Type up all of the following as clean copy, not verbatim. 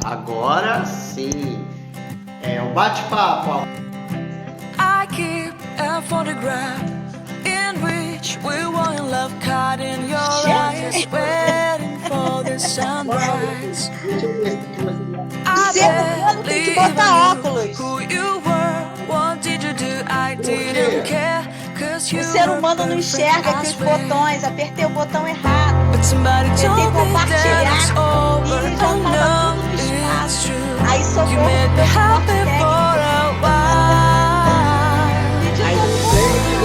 Agora sim. É o bate-papo. I keep a photograph in which we were in love, caught in your eyes, waiting for the sunrise. Deixa eu ver se você... I Ser humano tem que barely botar even knew óculos. who you were. What did you do? I Por didn't quê? care, 'cause you O ser were humano não perfect, enxerga I aqueles swear. botões. Apertei o botão errado. But somebody Apertei told me that compartilhar it's over. e já Oh tava no, tudo no it's espaço. true. Aí You socorro made pro me meu suporte happy for técnico. a while. Pedi Aí socorro.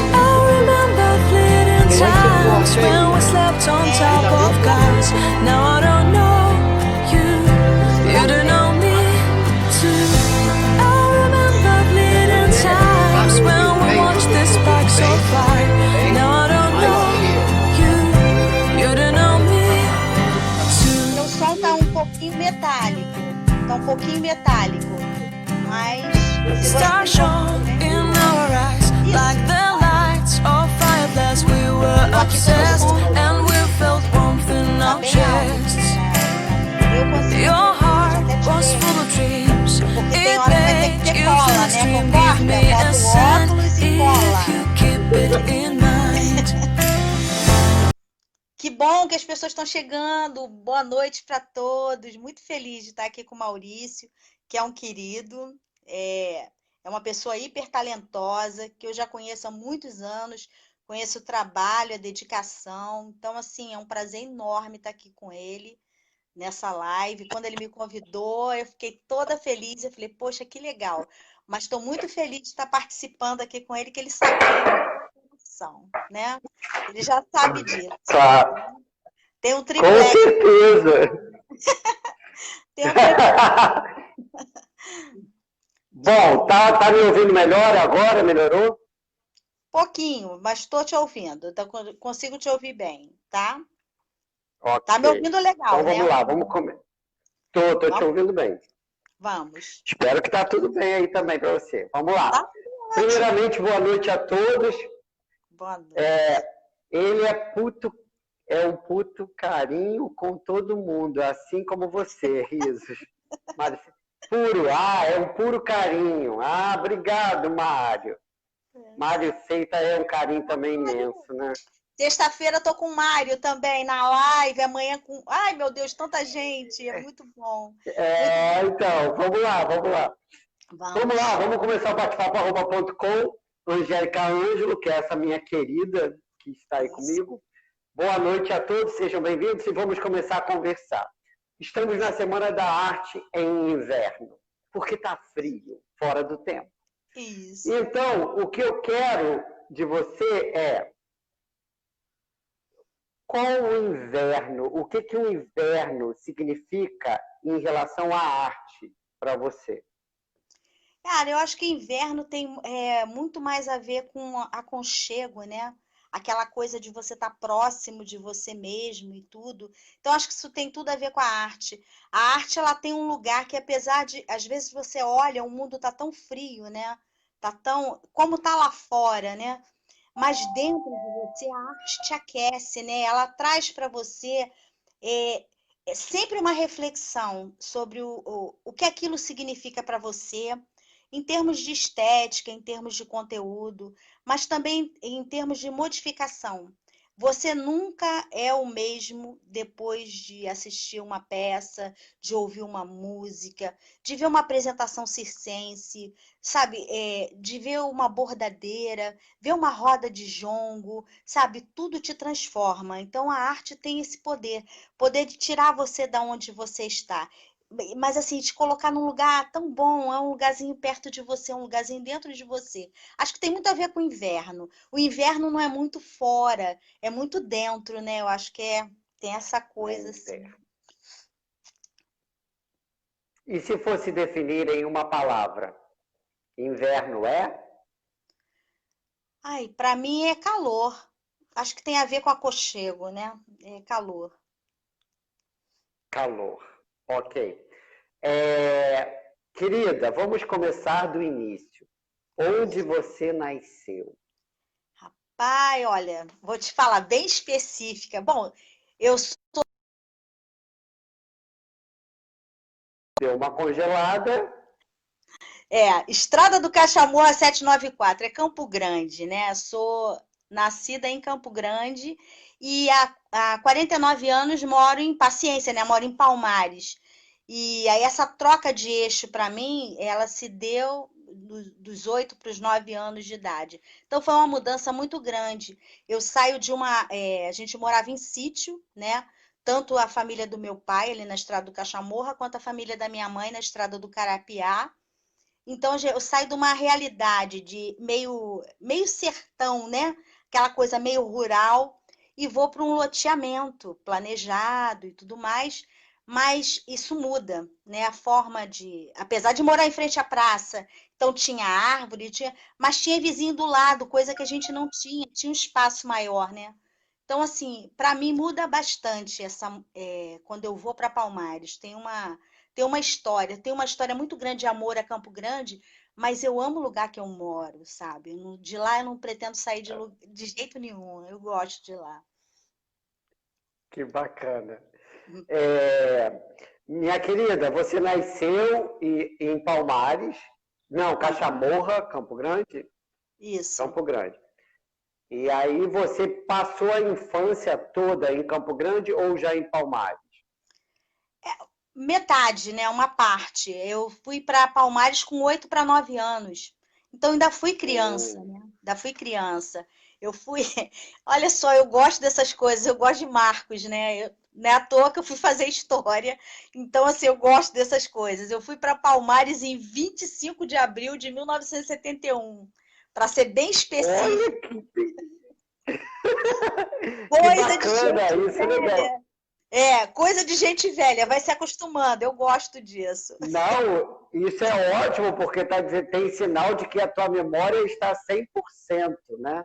I remember fleeting tem esse times corte when we aí. slept on É. top Ainda bem of que cars. Now I don't know you, you don't know me too. I remember fleeting times when we watched the sparks so far. Now I don't know you, you don't know me too. Meu som tá um pouquinho metálico. Tá um pouquinho metálico. Mas se você Stars shone tem in our eyes like the lights of fireflies. We were obsessed and we felt warmth in tá our bem alto chests. pra eu consigo Your ouvir, heart até was tirei. full of dreams. Porque tem It hora que vai ter que made ter you cola, feel né? extreme. Concorda? Give me a Bota o sign óculos e if cola. you keep it in mind. Que bom que as pessoas estão chegando. Boa noite para todos. Muito feliz de estar aqui com o Maurício, que é um querido, é uma pessoa hiper talentosa, que eu já conheço há muitos anos, conheço o trabalho, a dedicação. Então, assim, é um prazer enorme estar aqui com ele nessa live. Quando ele me convidou, eu fiquei toda feliz. Eu falei, poxa, que legal. Mas estou muito feliz de estar participando aqui com ele, que ele sabe que eu tenho muita emoção, né? Ele já sabe disso. Tá. Tem um Com triplex. certeza. Tem um triplex. Bom, tá me ouvindo melhor agora? Melhorou? Pouquinho, mas estou te ouvindo. Então, consigo te ouvir bem, tá? Tá me Ok. ouvindo legal, Então né? vamos lá, vamos começar. Tô te Vamos. ouvindo bem. Vamos. Espero que tá tudo bem aí também para você. Vamos lá. Tá ótimo. Primeiramente, boa noite a todos. Boa noite. Ele é um puto carinho com todo mundo, assim como você, Risos. Mas, é um puro carinho. Ah, obrigado, Mário. Mário Seita é um carinho também imenso, né? Sexta-feira eu tô com o Mário também na live, amanhã com... Ai, meu Deus, tanta gente, é muito bom. Então, vamos lá. Vamos. Vamos começar o bate-papo@.com. Angélica Ângelo, que é essa minha querida que está aí comigo. Boa noite a todos, sejam bem-vindos e vamos começar a conversar. Estamos na Semana da Arte em inverno, porque está frio, fora do tempo. Isso. Então, o que eu quero de você é qual o inverno, o que o inverno significa em relação à arte para você? Cara, eu acho que inverno tem muito mais a ver com aconchego, né? Aquela coisa de você estar próximo de você mesmo e tudo. Então, acho que isso tem tudo a ver com a arte. A arte, ela tem um lugar que, apesar de, às vezes, você olha, o mundo tá tão frio, né? Tá tão, como tá lá fora, né? Mas dentro de você, a arte te aquece, né? Ela traz para você é, sempre uma reflexão sobre o que aquilo significa para você em termos de estética, em termos de conteúdo, mas também em termos de modificação. Você nunca é o mesmo depois de assistir uma peça, de ouvir uma música, de ver uma apresentação circense, sabe? De ver uma bordadeira, ver uma roda de jongo, sabe? Tudo te transforma. Então a arte tem esse poder de tirar você da onde você está. Mas assim, te colocar num lugar tão bom, é um lugarzinho perto de você, um lugarzinho dentro de você. Acho que tem muito a ver com o inverno. O inverno não é muito fora, é muito dentro, né? Eu acho que tem essa coisa assim. E se fosse definir em uma palavra, inverno é? Ai, para mim é calor. Acho que tem a ver com aconchego, né? É calor. Calor. Ok. Querida, vamos começar do início. Onde você nasceu? Pai, olha, vou te falar bem específica. Bom, eu Deu uma congelada. Estrada do Cachamorra 794, é Campo Grande, né? Sou nascida em Campo Grande e há 49 anos moro em Paciência, né? Moro em Palmares. E aí essa troca de eixo para mim, ela se deu dos 8 para os 9 anos de idade. Então foi uma mudança muito grande. Eu saio de a gente morava em sítio, né? Tanto a família do meu pai ali na Estrada do Cachamorra, quanto a família da minha mãe na Estrada do Carapiá. Então eu saio de uma realidade de meio sertão, né? Aquela coisa meio rural, e vou para um loteamento planejado e tudo mais, mas isso muda, né? A forma de. Apesar de morar em frente à praça, então tinha árvore, mas tinha vizinho do lado, coisa que a gente não tinha um espaço maior, né? Então, assim, para mim muda bastante quando eu vou para Palmares. Tem uma história muito grande de amor a Campo Grande, mas eu amo o lugar que eu moro, sabe? De lá eu não pretendo sair de jeito nenhum. Eu gosto de lá. Que bacana. É, minha querida, você nasceu em Palmares, não, Cachamorra, Campo Grande? Isso. Campo Grande. E aí você passou a infância toda em Campo Grande ou já em Palmares? Metade, né? Uma parte. Eu fui para Palmares com 8 para 9 anos. Então ainda fui criança, né? Ainda fui criança. Eu fui. Olha só, eu gosto dessas coisas, eu gosto de marcos, né? Não é à toa que eu fui fazer história. Então, assim, eu gosto dessas coisas. Eu fui para Palmares em 25 de abril de 1971, para ser bem específico. Olha que Coisa de bacana, gente isso é legal. velha. Coisa de gente velha, vai se acostumando. Eu gosto disso. Não, isso é ótimo, porque tem sinal de que a tua memória está 100%, né?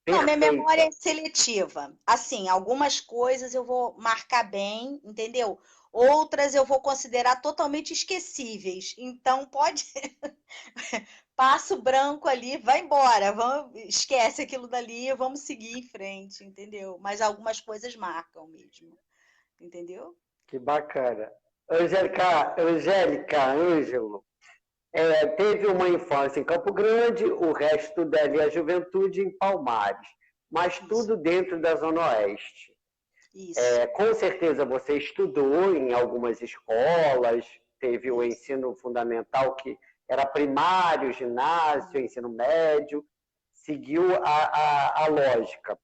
Não, minha memória Perfeita. é seletiva. Assim, algumas coisas eu vou marcar bem, entendeu? Outras eu vou considerar totalmente esquecíveis. Então, pode. Passo branco ali, vai embora. Esquece aquilo dali, vamos seguir em frente, entendeu? Mas algumas coisas marcam mesmo, entendeu? Que bacana. Angélica Ângelo, teve uma infância em Campo Grande, o resto dela e a juventude em Palmares, mas Isso, tudo dentro da Zona Oeste. isso. Com certeza você estudou em algumas escolas, teve o Isso. ensino fundamental que era primário, ginásio, ensino médio, seguiu a lógica.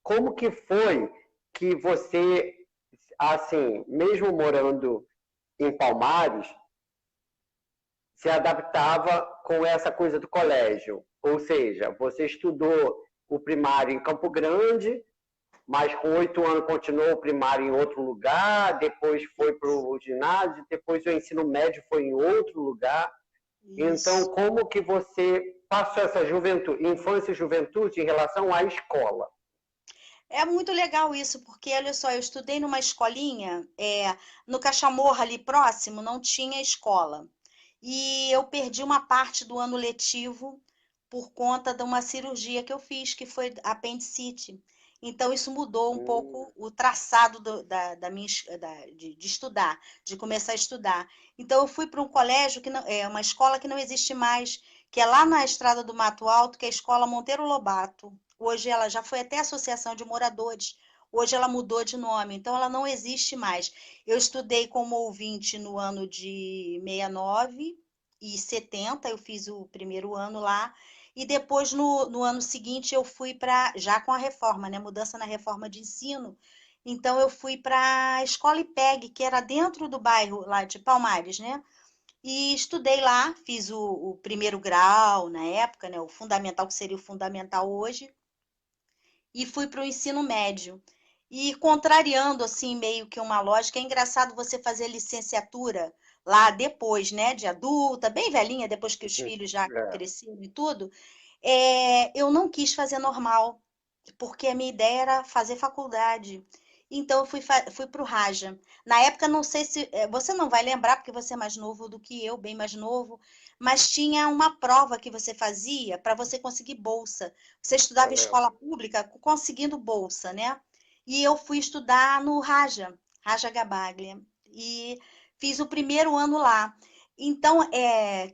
Como que foi que você, assim, mesmo morando em Palmares, se adaptava com essa coisa do colégio? Ou seja, você estudou o primário em Campo Grande, mas com 8 anos continuou o primário em outro lugar, depois foi para o ginásio, depois o ensino médio foi em outro lugar. Então, Isso. como que você passou essa juventude, infância e juventude em relação à escola? É muito legal isso, porque olha só, eu estudei numa escolinha, no Cachamorra ali próximo, não tinha escola. E eu perdi uma parte do ano letivo por conta de uma cirurgia que eu fiz, que foi apendicite. Então, isso mudou um pouco o traçado da minha, de estudar, de começar a estudar. Então, eu fui para um colégio, uma escola que não existe mais, que é lá na Estrada do Mato Alto, que é a Escola Monteiro Lobato. Hoje ela já foi até associação de moradores. Hoje ela mudou de nome, então ela não existe mais. Eu estudei como ouvinte no ano de 69 e 70, eu fiz o primeiro ano lá, e depois no ano seguinte eu fui para, já com a reforma, né, mudança na reforma de ensino, então eu fui para a escola IPEG, que era dentro do bairro lá de Palmares, né, e estudei lá, fiz o primeiro grau na época, né, o fundamental, que seria o fundamental hoje, e fui para o ensino médio. E contrariando assim meio que uma lógica, é engraçado você fazer licenciatura lá depois, né, de adulta, bem velhinha, depois que os filhos já É. cresceram e tudo. Eu não quis fazer normal, porque a minha ideia era fazer faculdade. Então, eu fui para o Raja. Na época, não sei se. Você não vai lembrar, porque você é mais novo do que eu, bem mais novo, mas tinha uma prova que você fazia para você conseguir bolsa. Você estudava Eu em lembro. escola pública conseguindo bolsa, né? E eu fui estudar no Raja, Raja Gabaglia. E fiz o primeiro ano lá. Então,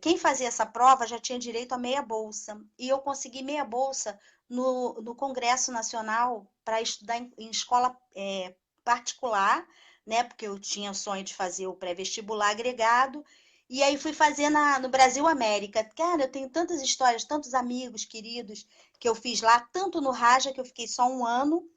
quem fazia essa prova já tinha direito a meia bolsa. E eu consegui meia bolsa no Congresso Nacional para estudar em escola particular, né? Porque eu tinha o sonho de fazer o pré-vestibular agregado. E aí fui fazer no Brasil América. Cara, eu tenho tantas histórias, tantos amigos queridos que eu fiz lá, tanto no Raja, que eu fiquei só um ano,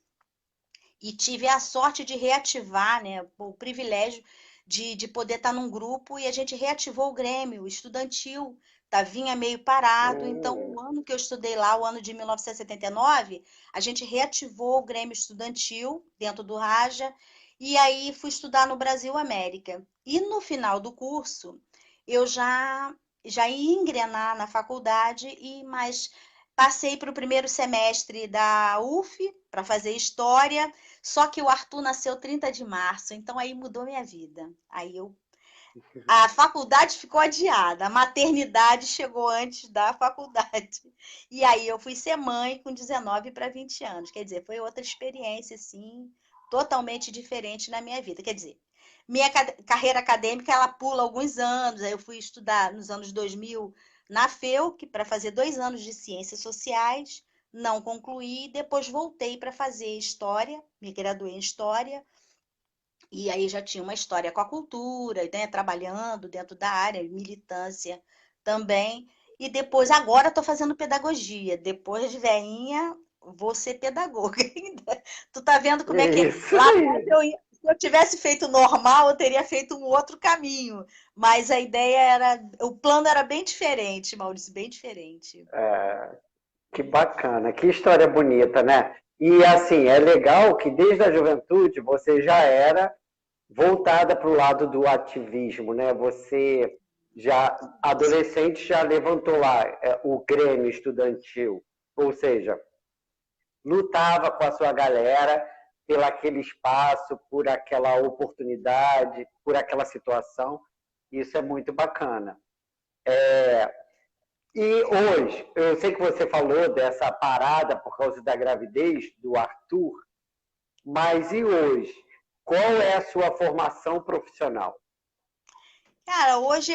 e tive a sorte de reativar, né, o privilégio de poder estar num grupo, e a gente reativou o Grêmio estudantil, vinha meio parado. Então, o ano que eu estudei lá, o ano de 1979, a gente reativou o Grêmio estudantil dentro do Raja, e aí fui estudar no Brasil América. E no final do curso, eu já ia engrenar na faculdade, mas passei para o primeiro semestre da UF para fazer História, só que o Arthur nasceu 30 de março, então aí mudou minha vida. A faculdade ficou adiada, a maternidade chegou antes da faculdade. E aí eu fui ser mãe com 19 para 20 anos. Quer dizer, foi outra experiência, assim, totalmente diferente na minha vida. Quer dizer, minha carreira acadêmica, ela pula alguns anos. Aí eu fui estudar nos anos 2000 na FEUC para fazer 2 anos de Ciências Sociais, não concluí, depois voltei para fazer História, me graduei em História, e aí já tinha uma história com a cultura, né, trabalhando dentro da área, militância também. E depois, agora estou fazendo pedagogia. Depois de veinha, vou ser pedagoga ainda. Tu tá vendo como é que Isso lá aí. atrás se eu tivesse feito normal, eu teria feito um outro caminho. Mas a ideia era, o plano era bem diferente, Maurício, bem diferente. Que bacana, que história bonita, né? E assim, é legal que desde a juventude você já era voltada para o lado do ativismo, né? Você já, adolescente, já levantou lá o Grêmio Estudantil, ou seja, lutava com a sua galera pelo aquele espaço, por aquela oportunidade, por aquela situação. Isso é muito bacana. E hoje, eu sei que você falou dessa parada por causa da gravidez do Arthur, mas e hoje? Qual é a sua formação profissional? Cara, hoje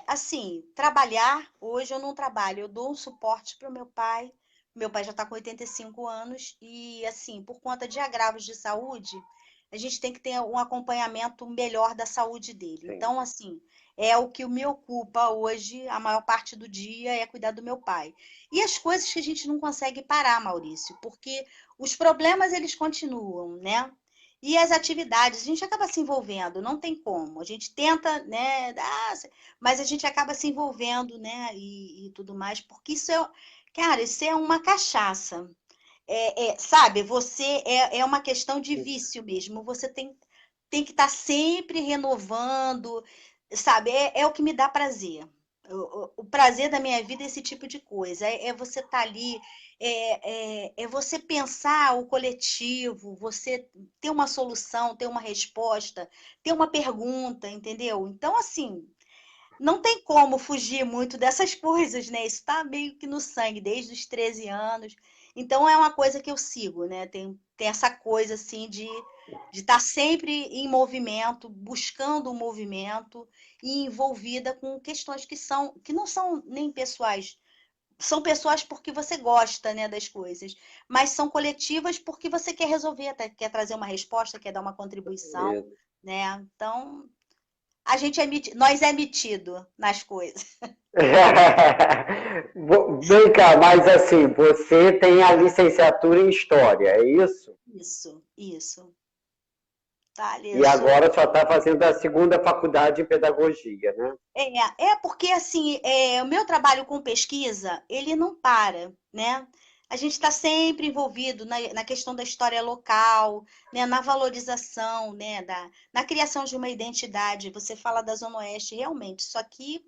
assim, trabalhar, hoje eu não trabalho, eu dou um suporte para o meu pai. Meu pai já está com 85 anos e, assim, por conta de agravos de saúde, a gente tem que ter um acompanhamento melhor da saúde dele. Sim. Então, assim, é o que me ocupa hoje, a maior parte do dia é cuidar do meu pai. E as coisas que a gente não consegue parar, Maurício, porque os problemas eles continuam, né? E as atividades, a gente acaba se envolvendo, não tem como. A gente tenta, né, mas a gente acaba se envolvendo, né, e tudo mais, porque cara, isso é uma cachaça. Sabe, é uma questão de vício mesmo. Você tem que estar sempre renovando, sabe? É o que me dá prazer. O prazer da minha vida é esse tipo de coisa. É você estar ali, é você pensar o coletivo, você ter uma solução, ter uma resposta, ter uma pergunta, entendeu? Então, assim, não tem como fugir muito dessas coisas, né? Isso está meio que no sangue, desde os 13 anos. Então, é uma coisa que eu sigo, né? Tem essa coisa, assim, de estar sempre em movimento, buscando o movimento e envolvida com questões que não são nem pessoais. São pessoas porque você gosta, né, das coisas, mas são coletivas porque você quer resolver, quer trazer uma resposta, quer dar uma contribuição, né? Então, nós é metido nas coisas. Vem cá, mas assim, você tem a licenciatura em História, é isso? Isso. Tá, ali, E agora só está fazendo a segunda faculdade em Pedagogia, né? Porque assim, o meu trabalho com pesquisa, ele não para, né? A gente está sempre envolvido na questão da história local, né? Na valorização, né? Na criação de uma identidade. Você fala da Zona Oeste, realmente, isso aqui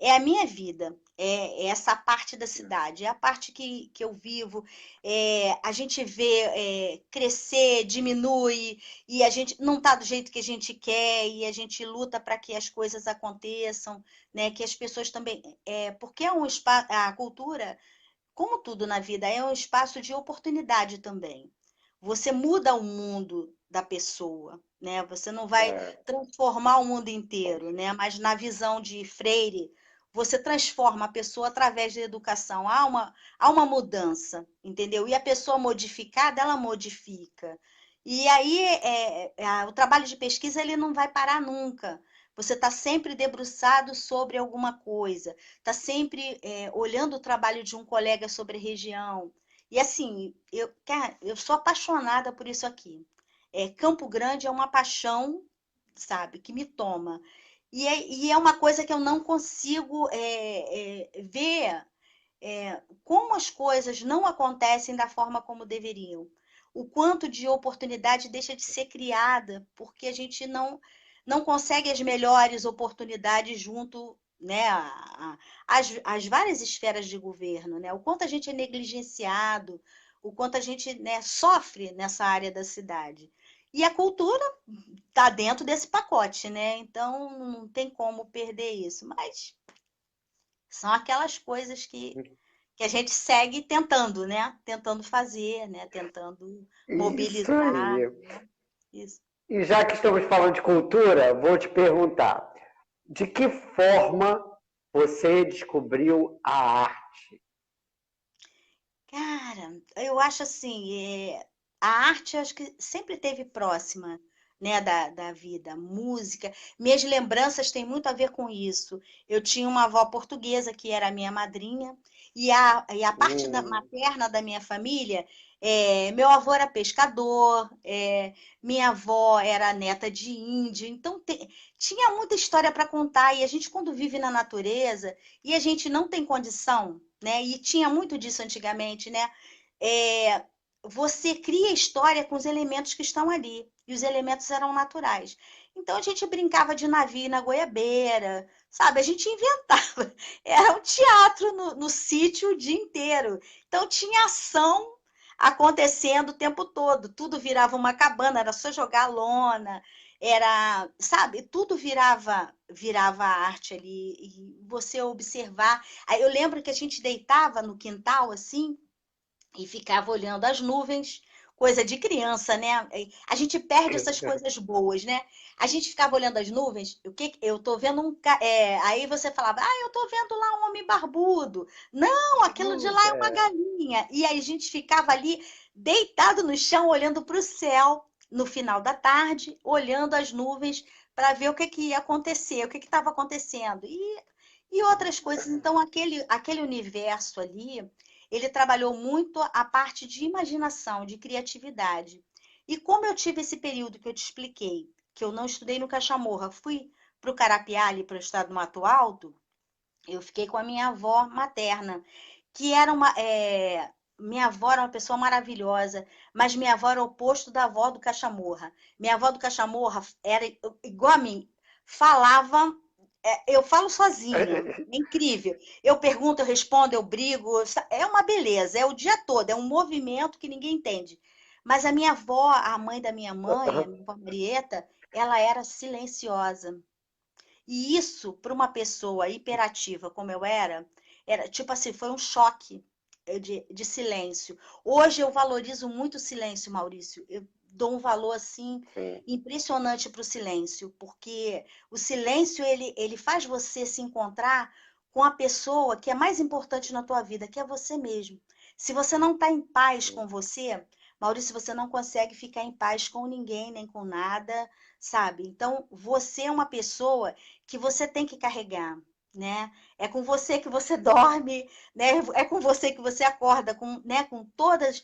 é a minha vida, é essa parte da cidade, é a parte que eu vivo. A gente vê crescer, diminui, e a gente não está do jeito que a gente quer, e a gente luta para que as coisas aconteçam, né? Que as pessoas também. Porque é um espaço, a cultura, como tudo na vida, é um espaço de oportunidade também. Você muda o mundo, da pessoa, né? Você não vai É, transformar o mundo inteiro, né? Mas na visão de Freire, você transforma a pessoa através da educação. Há uma mudança, entendeu? E a pessoa modificada, ela modifica. E aí o trabalho de pesquisa ele não vai parar nunca. Você está sempre debruçado sobre alguma coisa, está sempre olhando o trabalho de um colega sobre a região. E assim, cara, eu sou apaixonada por isso aqui. Campo Grande é uma paixão, sabe, que me toma. E é uma coisa que eu não consigo ver como as coisas não acontecem da forma como deveriam. O quanto de oportunidade deixa de ser criada, porque a gente não consegue as melhores oportunidades junto, né, às várias esferas de governo, né? O quanto a gente é negligenciado, o quanto a gente, né, sofre nessa área da cidade. E a cultura está dentro desse pacote, né? Então não tem como perder isso. Mas são aquelas coisas que a gente segue tentando, né? Tentando fazer, né? Tentando isso mobilizar, aí. né? Isso. E já que estamos falando de cultura, vou te perguntar, de que forma você descobriu a arte? Cara, eu acho assim, a arte acho que sempre esteve próxima, né, da vida, música. Minhas lembranças têm muito a ver com isso. Eu tinha uma avó portuguesa que era a minha madrinha, e a parte Hum, materna da minha família, meu avô era pescador, minha avó era neta de índio, então tinha muita história para contar. E a gente, quando vive na natureza, e a gente não tem condição, né? E tinha muito disso antigamente, né? É, você cria história com os elementos que estão ali, e os elementos eram naturais. Então a gente brincava de navio na goiabeira, sabe? A gente inventava. Era um teatro no sítio o dia inteiro. Então tinha ação acontecendo o tempo todo. Tudo virava uma cabana, era só jogar lona, era, sabe? Tudo virava arte ali e você observar. Aí eu lembro que a gente deitava no quintal assim e ficava olhando as nuvens, coisa de criança, né? A gente perde essas coisas boas, né? A gente ficava olhando as nuvens, o que eu tô vendo aí você falava, eu tô vendo lá um homem barbudo. Não, aquilo de lá é uma é, galinha. E aí a gente ficava ali deitado no chão olhando para o céu no final da tarde, olhando as nuvens para ver o que ia acontecer, o que estava acontecendo. E outras coisas. Então, aquele universo ali, ele trabalhou muito a parte de imaginação, de criatividade. E como eu tive esse período que eu te expliquei, que eu não estudei no Cachamorra, fui para o Carapiá, ali para o estado do Mato Alto, eu fiquei com a minha avó materna, que era minha avó era uma pessoa maravilhosa, mas minha avó era o oposto da avó do Cachamorra. Minha avó do Cachamorra era igual a mim, falava, eu falo sozinha, é incrível. Eu pergunto, eu respondo, eu brigo, é uma beleza, é o dia todo, é um movimento que ninguém entende. Mas a minha avó, a mãe da minha mãe, a minha avó Marieta, ela era silenciosa. E isso, para uma pessoa hiperativa como eu era tipo assim, foi um choque de silêncio. Hoje eu valorizo muito o silêncio, Maurício. Eu dou um valor assim sim. impressionante para o silêncio, porque o silêncio ele faz você se encontrar com a pessoa que é mais importante na tua vida, que é você mesmo. Se você não está em paz com você, Maurício, você não consegue ficar em paz com ninguém, nem com nada, sabe? Então, você é uma pessoa que você tem que carregar, né? É com você que você dorme, né? É com você que você acorda, né? Com todos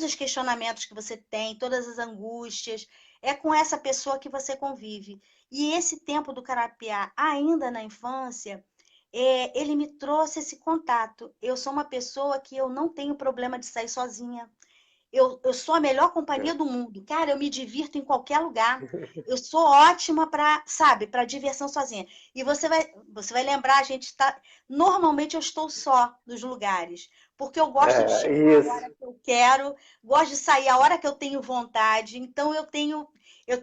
os questionamentos que você tem, todas as angústias. É com essa pessoa que você convive. E esse tempo do Carapiá, ainda na infância, ele me trouxe esse contato. Eu sou uma pessoa que eu não tenho problema de sair sozinha. Eu sou a melhor companhia do mundo. Cara, eu me divirto em qualquer lugar. Eu sou ótima para, sabe, para diversão sozinha. E você vai lembrar, a gente tá. Normalmente eu estou só nos lugares, porque eu gosto de chegar a Isso. hora que eu quero, gosto de sair a hora que eu tenho vontade. Então eu tenho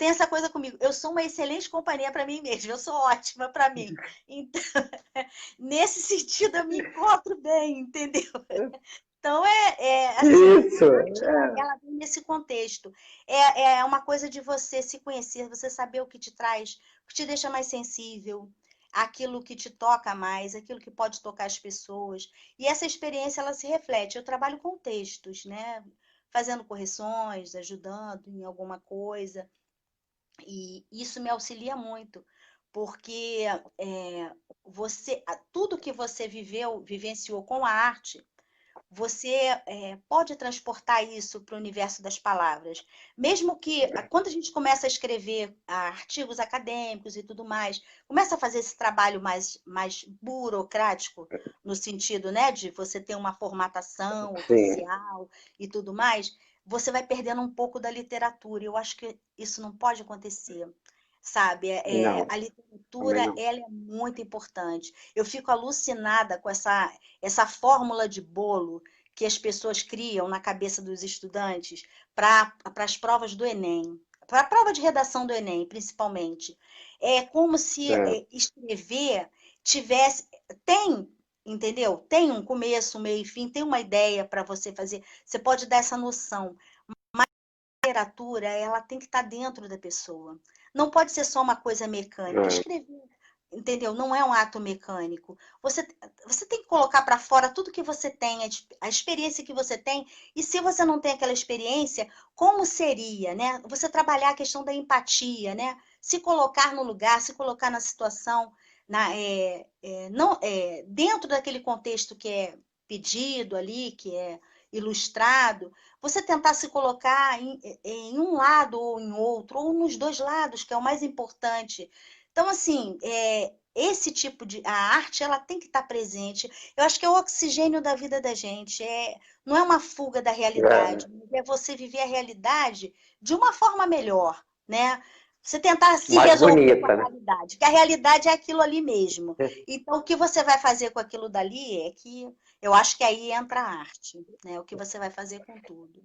essa coisa comigo. Eu sou uma excelente companhia para mim mesma. Eu sou ótima para mim. Então, nesse sentido, eu me encontro bem, entendeu? Então, assim, Isso. ela vem nesse contexto. É uma coisa de você se conhecer, você saber o que te traz, o que te deixa mais sensível, aquilo que te toca mais, aquilo que pode tocar as pessoas. E essa experiência, ela se reflete. Eu trabalho com textos, né? Fazendo correções, ajudando em alguma coisa. E isso me auxilia muito, porque tudo que você vivenciou com a arte, você pode transportar isso para o universo das palavras. Mesmo que, quando a gente começa a escrever artigos acadêmicos e tudo mais, começa a fazer esse trabalho mais burocrático, no sentido, né, de você ter uma formatação Sim. oficial e tudo mais, você vai perdendo um pouco da literatura. Eu acho que isso não pode acontecer. Sabe, Não, a também literatura não. ela é muito importante. Eu fico alucinada com essa fórmula de bolo que as pessoas criam na cabeça dos estudantes para as provas do Enem, para a prova de redação do Enem, principalmente. É como se É. escrever tivesse. Tem, entendeu? Tem um começo, um meio e fim, tem uma ideia para você fazer. Você pode dar essa noção. Mas a literatura, ela tem que estar dentro da pessoa. Não pode ser só uma coisa mecânica. É. Escrever, entendeu? Não é um ato mecânico. Você tem que colocar para fora tudo que você tem, a experiência que você tem. E se você não tem aquela experiência, como seria, né? Você trabalhar a questão da empatia, né? Se colocar no lugar, se colocar na situação, dentro daquele contexto que é pedido ali, que é ilustrado, você tentar se colocar em um lado ou em outro, ou nos dois lados, que é o mais importante. Então, assim, esse tipo a arte, ela tem que estar presente. Eu acho que é o oxigênio da vida da gente. Não é uma fuga da realidade, é você viver a realidade de uma forma melhor, né? Você tentar se Mais resolver com a bonita, né? realidade, que a realidade é aquilo ali mesmo. Então, o que você vai fazer com aquilo dali é que eu acho que aí entra a arte, né? O que você vai fazer com tudo.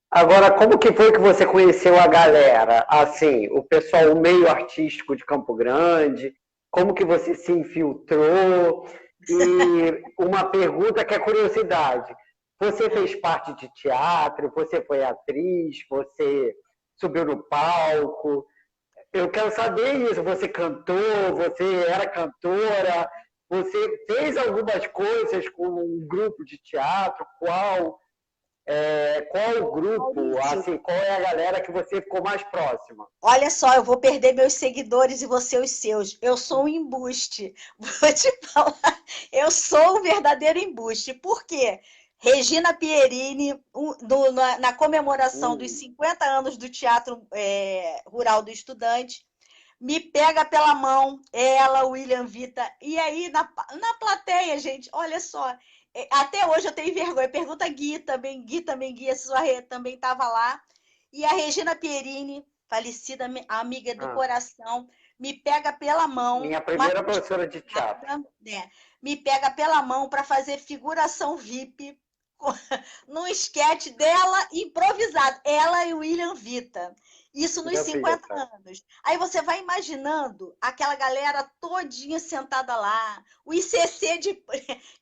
Agora, como que foi que você conheceu a galera? Assim, o pessoal, o meio artístico de Campo Grande, como que você se infiltrou? E uma pergunta que é curiosidade. Você fez parte de teatro? Você foi atriz? Você subiu no palco? Eu quero saber isso. Você cantou? Você era cantora? Você fez algumas coisas com um grupo de teatro? Qual o grupo, Maurício, assim, qual é a galera que você ficou mais próxima? olha só, eu vou perder meus seguidores e você os seus. Eu sou um embuste. Vou te falar, eu sou um verdadeiro embuste. Por quê? Regina Pierini, na comemoração dos 50 anos do Teatro Rural do Estudante, me pega pela mão, ela, William Vita, e aí na plateia, gente, olha só, até hoje eu tenho vergonha, pergunta a Gui também, Gui, a Suaré também estava lá, e a Regina Pierini, falecida amiga do coração, me pega pela mão, Minha primeira professora de teatro. né? Me pega pela mão para fazer figuração VIP num esquete dela improvisado, ela e o William Vita. Isso nos 50 anos. Aí você vai imaginando aquela galera todinha sentada lá, o ICC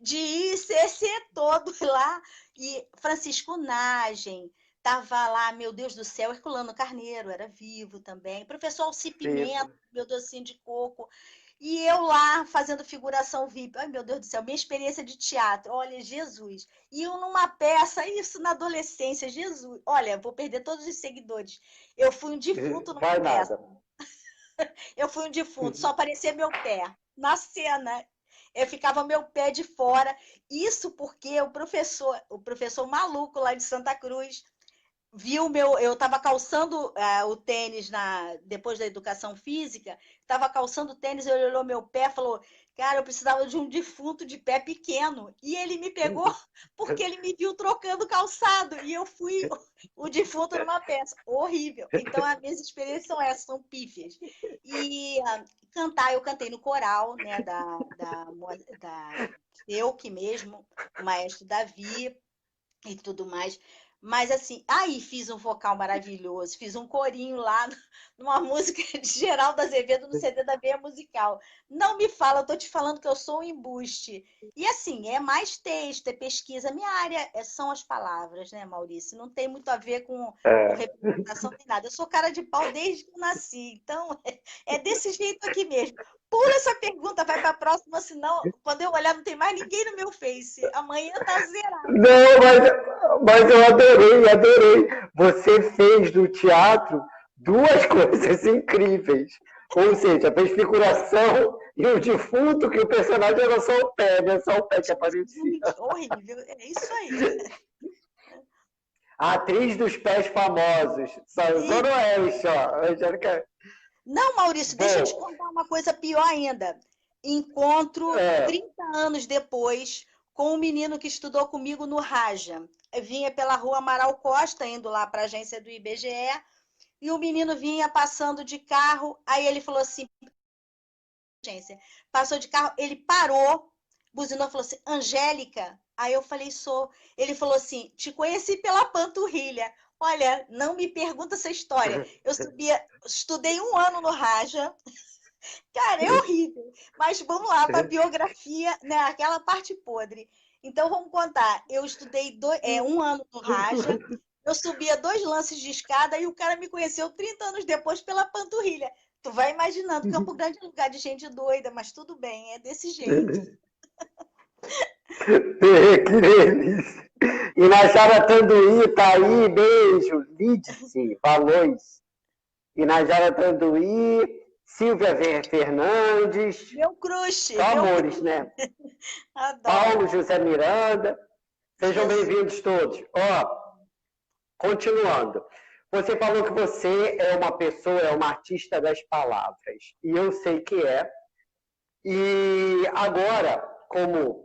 de ICC todo lá, e Francisco Nagem, estava lá, meu Deus do céu, Herculano Carneiro, era vivo também, professor Alci Pimenta, meu docinho de coco, e eu lá fazendo figuração VIP. Ai, meu Deus do céu, minha experiência de teatro, olha, Jesus. E eu numa peça, isso na adolescência, Jesus. Olha, vou perder todos os seguidores. Eu fui um defunto numa Vai peça. nada. Eu fui um defunto, só aparecia meu pé na cena. Eu ficava meu pé de fora. Isso porque o professor maluco lá de Santa Cruz, viu eu estava calçando o tênis depois da educação física, estava calçando o tênis, ele olhou meu pé e falou, cara, eu precisava de um defunto de pé pequeno. E ele me pegou porque ele me viu trocando calçado. E eu fui o defunto numa peça. Horrível. Então, as minhas experiências são essas, são pífias. E cantar, eu cantei no coral, né, da eu que mesmo, o maestro Davi e tudo mais. Mas assim, aí fiz um vocal maravilhoso, fiz um corinho lá numa música de Geraldo Azevedo no CD da Veia Musical. Não me fala, eu tô te falando que eu sou um embuste. E assim, é mais texto, é pesquisa. Minha área são as palavras, né, Maurício? Não tem muito a ver com É. representação nem nada. Eu sou cara de pau desde que eu nasci, então é desse jeito aqui mesmo. Pula essa pergunta, vai para a próxima, senão, quando eu olhar, não tem mais ninguém no meu Face. Amanhã tá zerado. Não, mas eu adorei, adorei. Você fez do teatro duas coisas incríveis. Ou seja, fez figuração e o defunto, que o personagem era só o pé, né? Só o pé que aparecia. Horrível, é isso aí. A atriz dos pés famosos, Zona Oeste, ó. Angélica. Não, Maurício, deixa eu te Bom, contar uma coisa pior ainda. Encontro 30 anos depois com um menino que estudou comigo no Raja. Eu vinha pela rua Amaral Costa, indo lá para a agência do IBGE, e o menino vinha passando de carro, aí ele falou assim, agência, passou de carro, ele parou, buzinou, falou assim, Angélica? Aí eu falei, sou. Ele falou assim, te conheci pela panturrilha. Olha, não me pergunta essa história. Eu estudei 1 ano no Raja. Cara, é horrível. Mas vamos lá para a biografia, né? Aquela parte podre. Então vamos contar. Eu estudei 1 ano no Raja. Eu subia 2 lances de escada e o cara me conheceu 30 anos depois pela panturrilha. Tu vai imaginando, Campo Grande é um lugar de gente doida, mas tudo bem, é desse jeito. que delícia. E na Tanduí, tá aí, beijo. Lídice, Valões. E na Tanduí, Silvia Fernandes. Meu crush. Só amores, né? Adoro. Paulo José Miranda. Sejam bem-vindos todos. Ó, continuando. Você falou que você é uma pessoa, é uma artista das palavras. E eu sei que é. E agora, como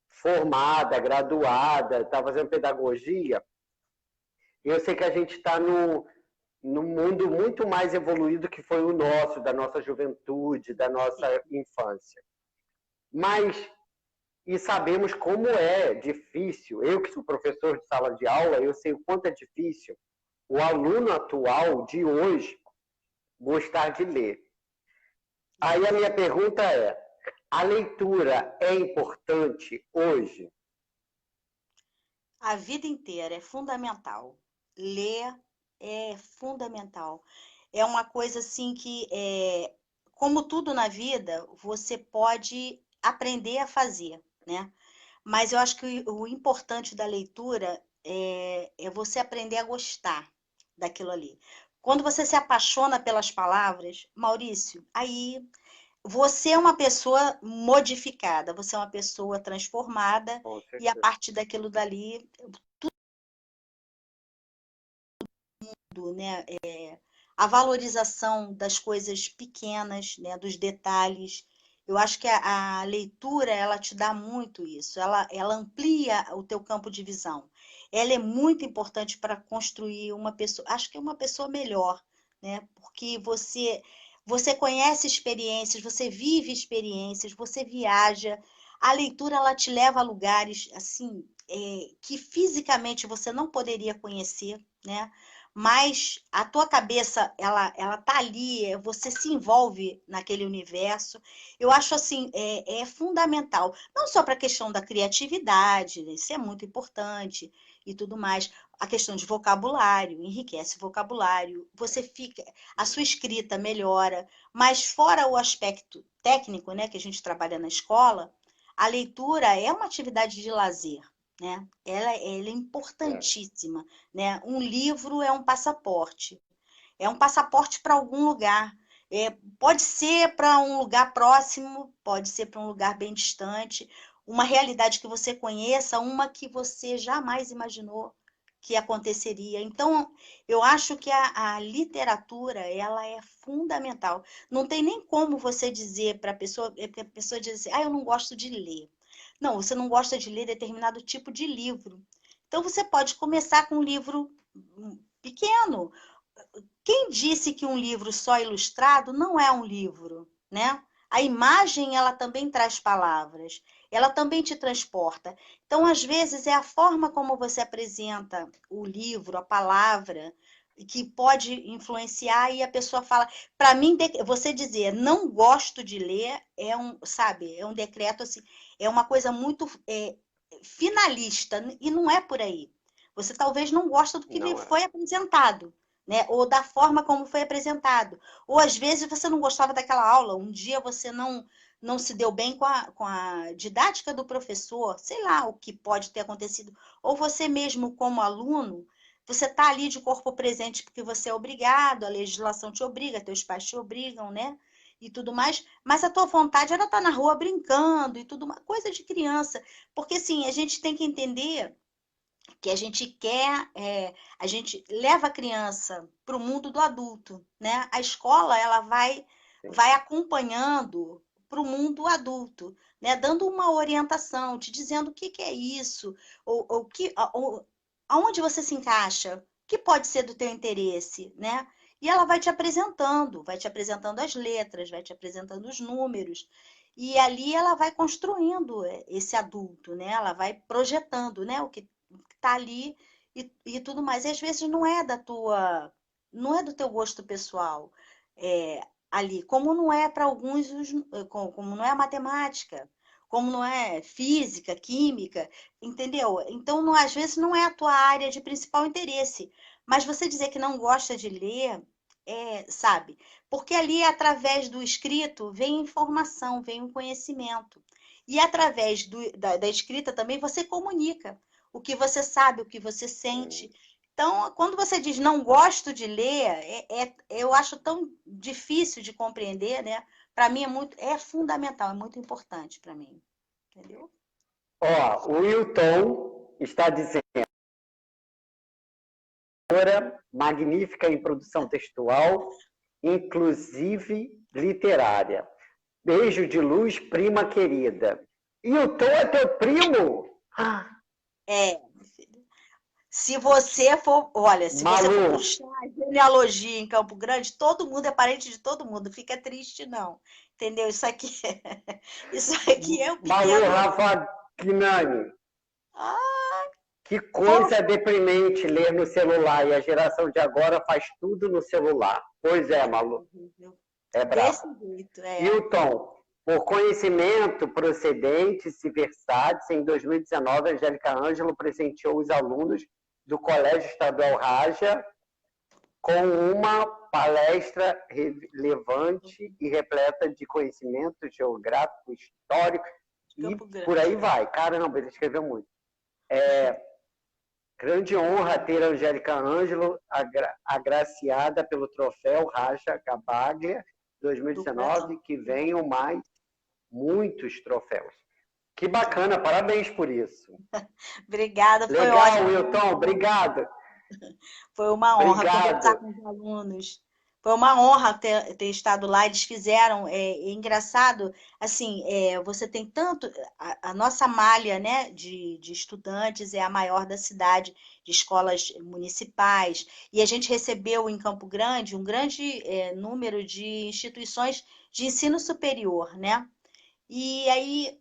formada, graduada, está fazendo pedagogia, eu sei que a gente está num mundo muito mais evoluído que foi o nosso, da nossa juventude, da nossa infância. Mas, e sabemos como é difícil, eu que sou professor de sala de aula, eu sei o quanto é difícil o aluno atual de hoje gostar de ler. Aí a minha pergunta é, a leitura é importante hoje? A vida inteira é fundamental. Ler é fundamental. É uma coisa assim que, como tudo na vida, você pode aprender a fazer, né? Mas eu acho que o importante da leitura é você aprender a gostar daquilo ali. Quando você se apaixona pelas palavras, Maurício, aí você é uma pessoa modificada, você é uma pessoa transformada, e a partir daquilo dali, tudo, né? A valorização das coisas pequenas, né? Dos detalhes. Eu acho que a leitura, ela te dá muito isso, ela amplia o teu campo de visão. Ela é muito importante para construir uma pessoa, acho que é uma pessoa melhor, né? Porque você conhece experiências, você vive experiências, você viaja. A leitura, ela te leva a lugares assim que fisicamente você não poderia conhecer, né? Mas a tua cabeça, ela tá ali, você se envolve naquele universo. Eu acho assim, é fundamental, não só para a questão da criatividade, né? Isso é muito importante e tudo mais. A questão de vocabulário, enriquece o vocabulário, a sua escrita melhora, mas fora o aspecto técnico, né, que a gente trabalha na escola, a leitura é uma atividade de lazer, né? Ela é importantíssima, né? Um livro é um passaporte para algum lugar. Pode ser para um lugar próximo, pode ser para um lugar bem distante, uma realidade que você conheça, uma que você jamais imaginou que aconteceria. Então, eu acho que a literatura, ela é fundamental. Não tem nem como você dizer para a pessoa diz assim, eu não gosto de ler. Não, você não gosta de ler determinado tipo de livro. Então, você pode começar com um livro pequeno. Quem disse que um livro só ilustrado não é um livro, né? A imagem, ela também traz palavras. ela também te transporta. Então, às vezes, é a forma como você apresenta o livro, a palavra, que pode influenciar e a pessoa fala. Para mim, você dizer não gosto de ler sabe, é um decreto assim, é uma coisa muito finalista, e não é por aí. Você talvez não gosta do que lhe foi apresentado, né? Ou da forma como foi apresentado. Ou às vezes você não gostava daquela aula, um dia você não se deu bem com a didática do professor, sei lá o que pode ter acontecido. Ou você mesmo, como aluno, você está ali de corpo presente porque você é obrigado, a legislação te obriga, teus pais te obrigam, né? E tudo mais, mas a tua vontade era estar na rua brincando e tudo, uma coisa de criança. Porque, assim, a gente tem que entender que a gente quer, a gente leva a criança para o mundo do adulto, né? A escola, ela vai acompanhando para o mundo adulto, né? Dando uma orientação, te dizendo o que é isso, aonde você se encaixa, o que pode ser do teu interesse, né? E ela vai te apresentando as letras, vai te apresentando os números, e ali ela vai construindo esse adulto, né? Ela vai projetando, né? O que está ali e tudo mais. E às vezes não é do teu gosto pessoal ali, como não é para alguns, como não é a matemática, como não é física, química, entendeu? Então, não, às vezes não é a tua área de principal interesse, mas você dizer que não gosta de ler, sabe? Porque ali, através do escrito, vem informação, vem um conhecimento. E através da escrita também você comunica o que você sabe, o que você sente. Então, quando você diz não gosto de ler, eu acho tão difícil de compreender, né? Para mim é fundamental, é muito importante para mim. Entendeu? Ó, o Wilton está dizendo magnífica em produção textual, inclusive literária. Beijo de luz, prima querida. Wilton é teu primo? Se você for, olha, se Malu, você for puxar a genealogia em Campo Grande, todo mundo é parente de todo mundo, fica triste não, entendeu? Isso aqui é o pequeno. Malu Rafa Gnani. Que coisa deprimente ler no celular, e a geração de agora faz tudo no celular. Pois é, Malu. É bravo. Desse jeito, Hilton, por conhecimento, procedentes e versáteis, em 2019, a Angélica Ângelo presenteou os alunos do Colégio Estadual Raja com uma palestra relevante e repleta de conhecimento geográfico, histórico, e por aí vai. Caramba, ele escreveu muito. Grande honra ter a Angélica Ângelo agraciada pelo troféu Raja Gabaglia 2019, que venham mais muitos troféus. Que bacana, parabéns por isso. Obrigada, foi legal, ótimo. Wilton, obrigado. Foi uma honra conversar com os alunos. Foi uma honra ter estado lá. Eles fizeram, é engraçado, assim, você tem tanto, a nossa malha, né, de estudantes é a maior da cidade, de escolas municipais, e a gente recebeu em Campo Grande um grande número de instituições de ensino superior, né? E aí,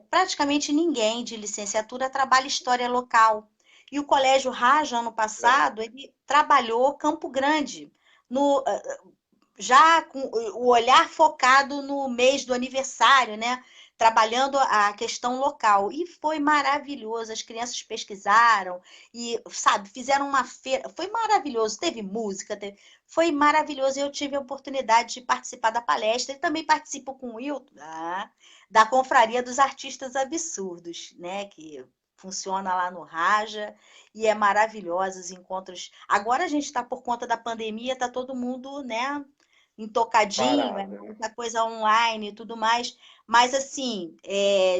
praticamente ninguém de licenciatura trabalha história local. E o Colégio Raja, ano passado, ele trabalhou Campo Grande, já com o olhar focado no mês do aniversário, né? Trabalhando a questão local. E foi maravilhoso. As crianças pesquisaram e, sabe, fizeram uma feira. Foi maravilhoso. Teve música, foi maravilhoso. Eu tive a oportunidade de participar da palestra e também participo com o Wilton, da Confraria dos Artistas Absurdos, né? Que funciona lá no Raja, e é maravilhoso os encontros. Agora a gente está, por conta da pandemia, está todo mundo, né, intocadinho, muita coisa online e tudo mais, mas assim,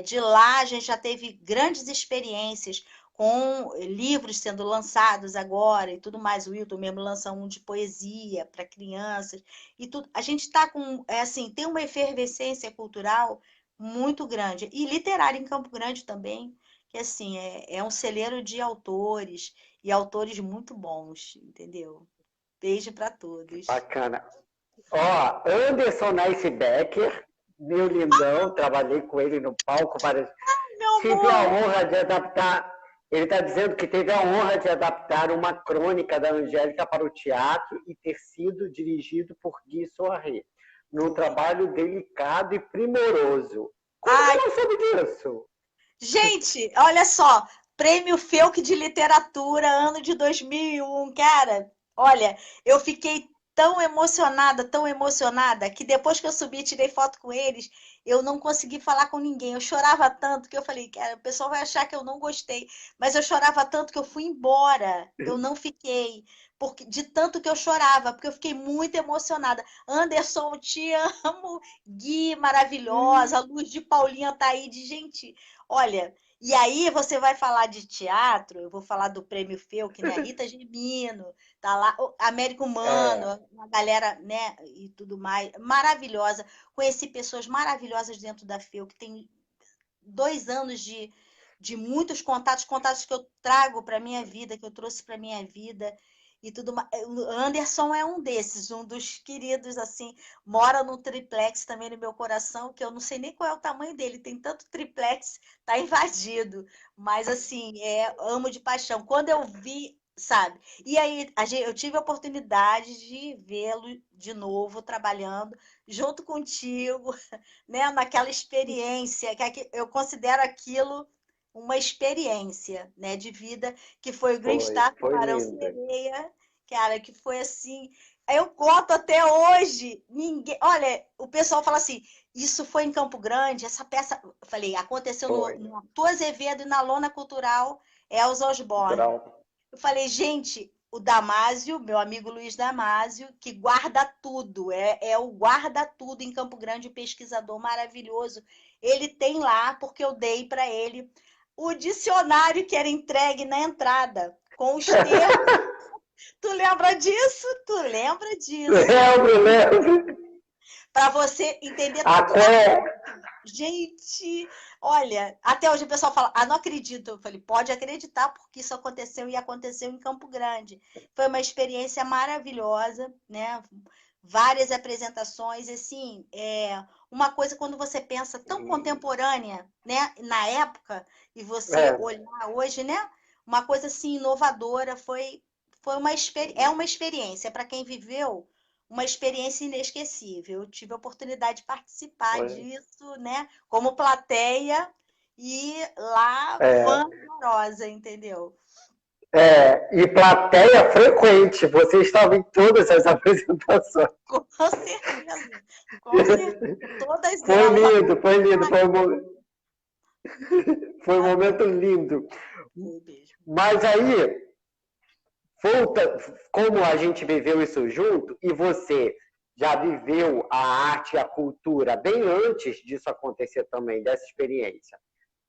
de lá a gente já teve grandes experiências com livros sendo lançados agora e tudo mais. O Wilton mesmo lança um de poesia para crianças e tudo. A gente está com, assim, tem uma efervescência cultural muito grande, e literária em Campo Grande também, que assim, é um celeiro de autores, e autores muito bons, entendeu? Beijo para todos. Bacana. Ó, Anderson Nicebecker, meu lindão, trabalhei com ele no palco várias... tive a honra de adaptar. Ele está dizendo que teve a honra de adaptar uma crônica da Angélica para o teatro e ter sido dirigido por Guy Soiré, num trabalho delicado e primoroso. Como Ai, você não soube disso? gente, olha só, Prêmio Felk de Literatura, ano de 2001, cara. Olha, eu fiquei tão emocionada, que depois que eu subi e tirei foto com eles, eu não consegui falar com ninguém. Eu chorava tanto que eu falei, cara, o pessoal vai achar que eu não gostei, mas eu chorava tanto que eu fui embora. Eu não fiquei, porque de tanto que eu chorava, porque eu fiquei muito emocionada. Anderson, eu te amo. Gui, maravilhosa. Luz de Paulinha Taíde, gente, olha. E aí você vai falar de teatro, eu vou falar do Prêmio Felk, né? Rita Gemino, tá lá, Américo Humano, uma galera, né, e tudo mais, maravilhosa. Conheci pessoas maravilhosas dentro da Felk, tem 2 anos de muitos contatos, contatos que eu trago para minha vida, que eu trouxe para minha vida e tudo mais. O Anderson é um desses, um dos queridos, assim, mora no triplex também no meu coração, que eu não sei nem qual é o tamanho dele, tem tanto triplex, tá invadido, mas assim, amo de paixão. Quando eu vi, sabe? E aí eu tive a oportunidade de vê-lo de novo trabalhando junto contigo, né, naquela experiência, que eu considero aquilo uma experiência, né, de vida, que foi o Green Star com Foi Barão lindo. Sereia, cara, que foi assim, eu conto até hoje, ninguém, olha, o pessoal fala assim, isso foi em Campo Grande, essa peça, eu falei, aconteceu Foi. no Arthur Azevedo e na Lona Cultural Elza Osborne. Cultural. Eu falei, gente, o Damásio, meu amigo Luiz Damásio, que guarda tudo, é o guarda-tudo em Campo Grande, um pesquisador maravilhoso. Ele tem lá, porque eu dei para ele o dicionário que era entregue na entrada, com os termos. Tu lembra disso? Tu lembra disso? Lembro. Para você entender A tudo na qual gente, olha, até hoje o pessoal fala, ah, não acredito. Eu falei, pode acreditar, porque isso aconteceu e aconteceu em Campo Grande. Foi uma experiência maravilhosa, né? Várias apresentações, assim, uma coisa quando você pensa tão contemporânea, né? Na época, e você olhar hoje, né? Uma coisa assim inovadora, foi uma experiência para quem viveu uma experiência inesquecível. Eu tive a oportunidade de participar disso, né? Como plateia e lá fã amorosa, entendeu? E plateia frequente. Você estava em todas as apresentações. Com certeza, com certeza. Todas Foi elas. lindo. Foi um momento lindo. Mas aí, como a gente viveu isso junto, e você já viveu a arte e a cultura bem antes disso acontecer também, dessa experiência.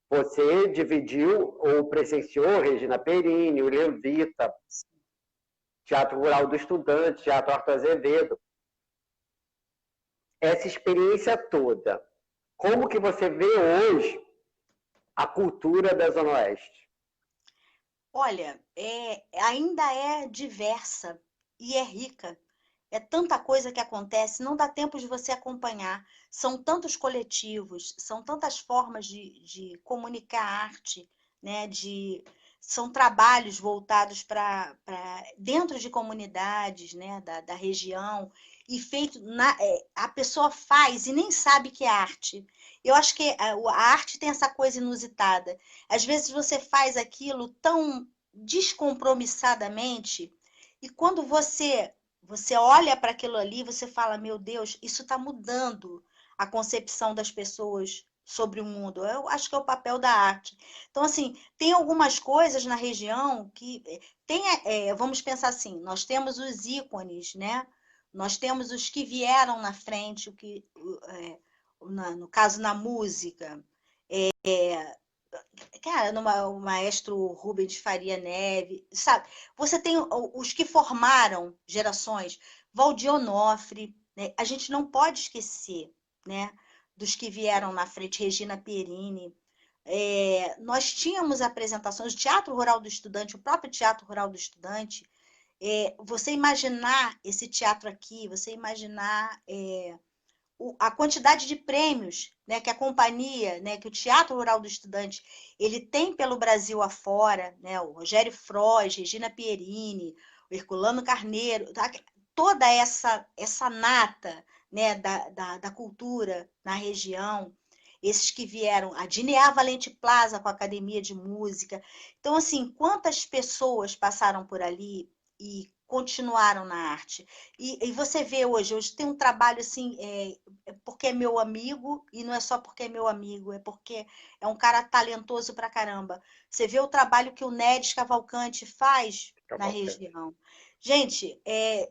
Você dividiu ou presenciou Regina Perini, o Levita, Teatro Rural do Estudante, Teatro Arthur Azevedo. Essa experiência toda, como que você vê hoje a cultura da Zona Oeste? Olha, ainda é diversa e é rica. É tanta coisa que acontece, não dá tempo de você acompanhar. São tantos coletivos, são tantas formas de comunicar arte, né? São trabalhos voltados para dentro de comunidades, né? Da região, e feito a pessoa faz e nem sabe que é arte. Eu acho que a arte tem essa coisa inusitada. Às vezes você faz aquilo tão descompromissadamente, e quando você olha para aquilo ali, você fala, meu Deus, isso está mudando a concepção das pessoas sobre o mundo. Eu acho que é o papel da arte. Então, assim, tem algumas coisas na região que vamos pensar assim, nós temos os ícones, né? Nós temos os que vieram na frente, no caso, na música. Cara, o maestro Rubens Faria Neve, sabe? Você tem os que formaram gerações, Valdir Onofre, né? A gente não pode esquecer, né? Dos que vieram na frente, Regina Perini. Nós tínhamos apresentações, o Teatro Rural do Estudante, o próprio Teatro Rural do Estudante. Você imaginar esse teatro aqui, você imaginar a quantidade de prêmios, né, que a companhia, né, que o Teatro Rural do Estudante, ele tem pelo Brasil afora, né, o Rogério Frois, Regina Pierini, o Herculano Carneiro, toda essa nata, né, da cultura na região, esses que vieram, a Dineá Valente Plaza com a Academia de Música. Então, assim, quantas pessoas passaram por ali e continuaram na arte? E você vê hoje tem um trabalho assim, porque é meu amigo, e não é só porque é meu amigo, é porque é um cara talentoso pra caramba. Você vê o trabalho que o Neres Cavalcante faz na região. Gente,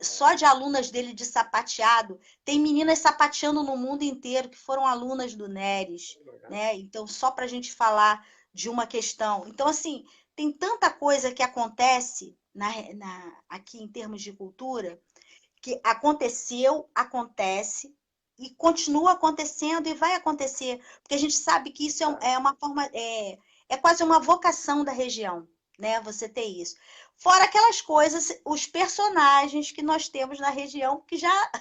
só de alunas dele de sapateado, tem meninas sapateando no mundo inteiro que foram alunas do Neres, né? Então, só para a gente falar de uma questão. Então, assim, tem tanta coisa que acontece aqui em termos de cultura, que aconteceu, acontece, e continua acontecendo e vai acontecer, porque a gente sabe que isso é uma forma, é quase uma vocação da região, né? Você ter isso. Fora aquelas coisas, os personagens que nós temos na região, que já,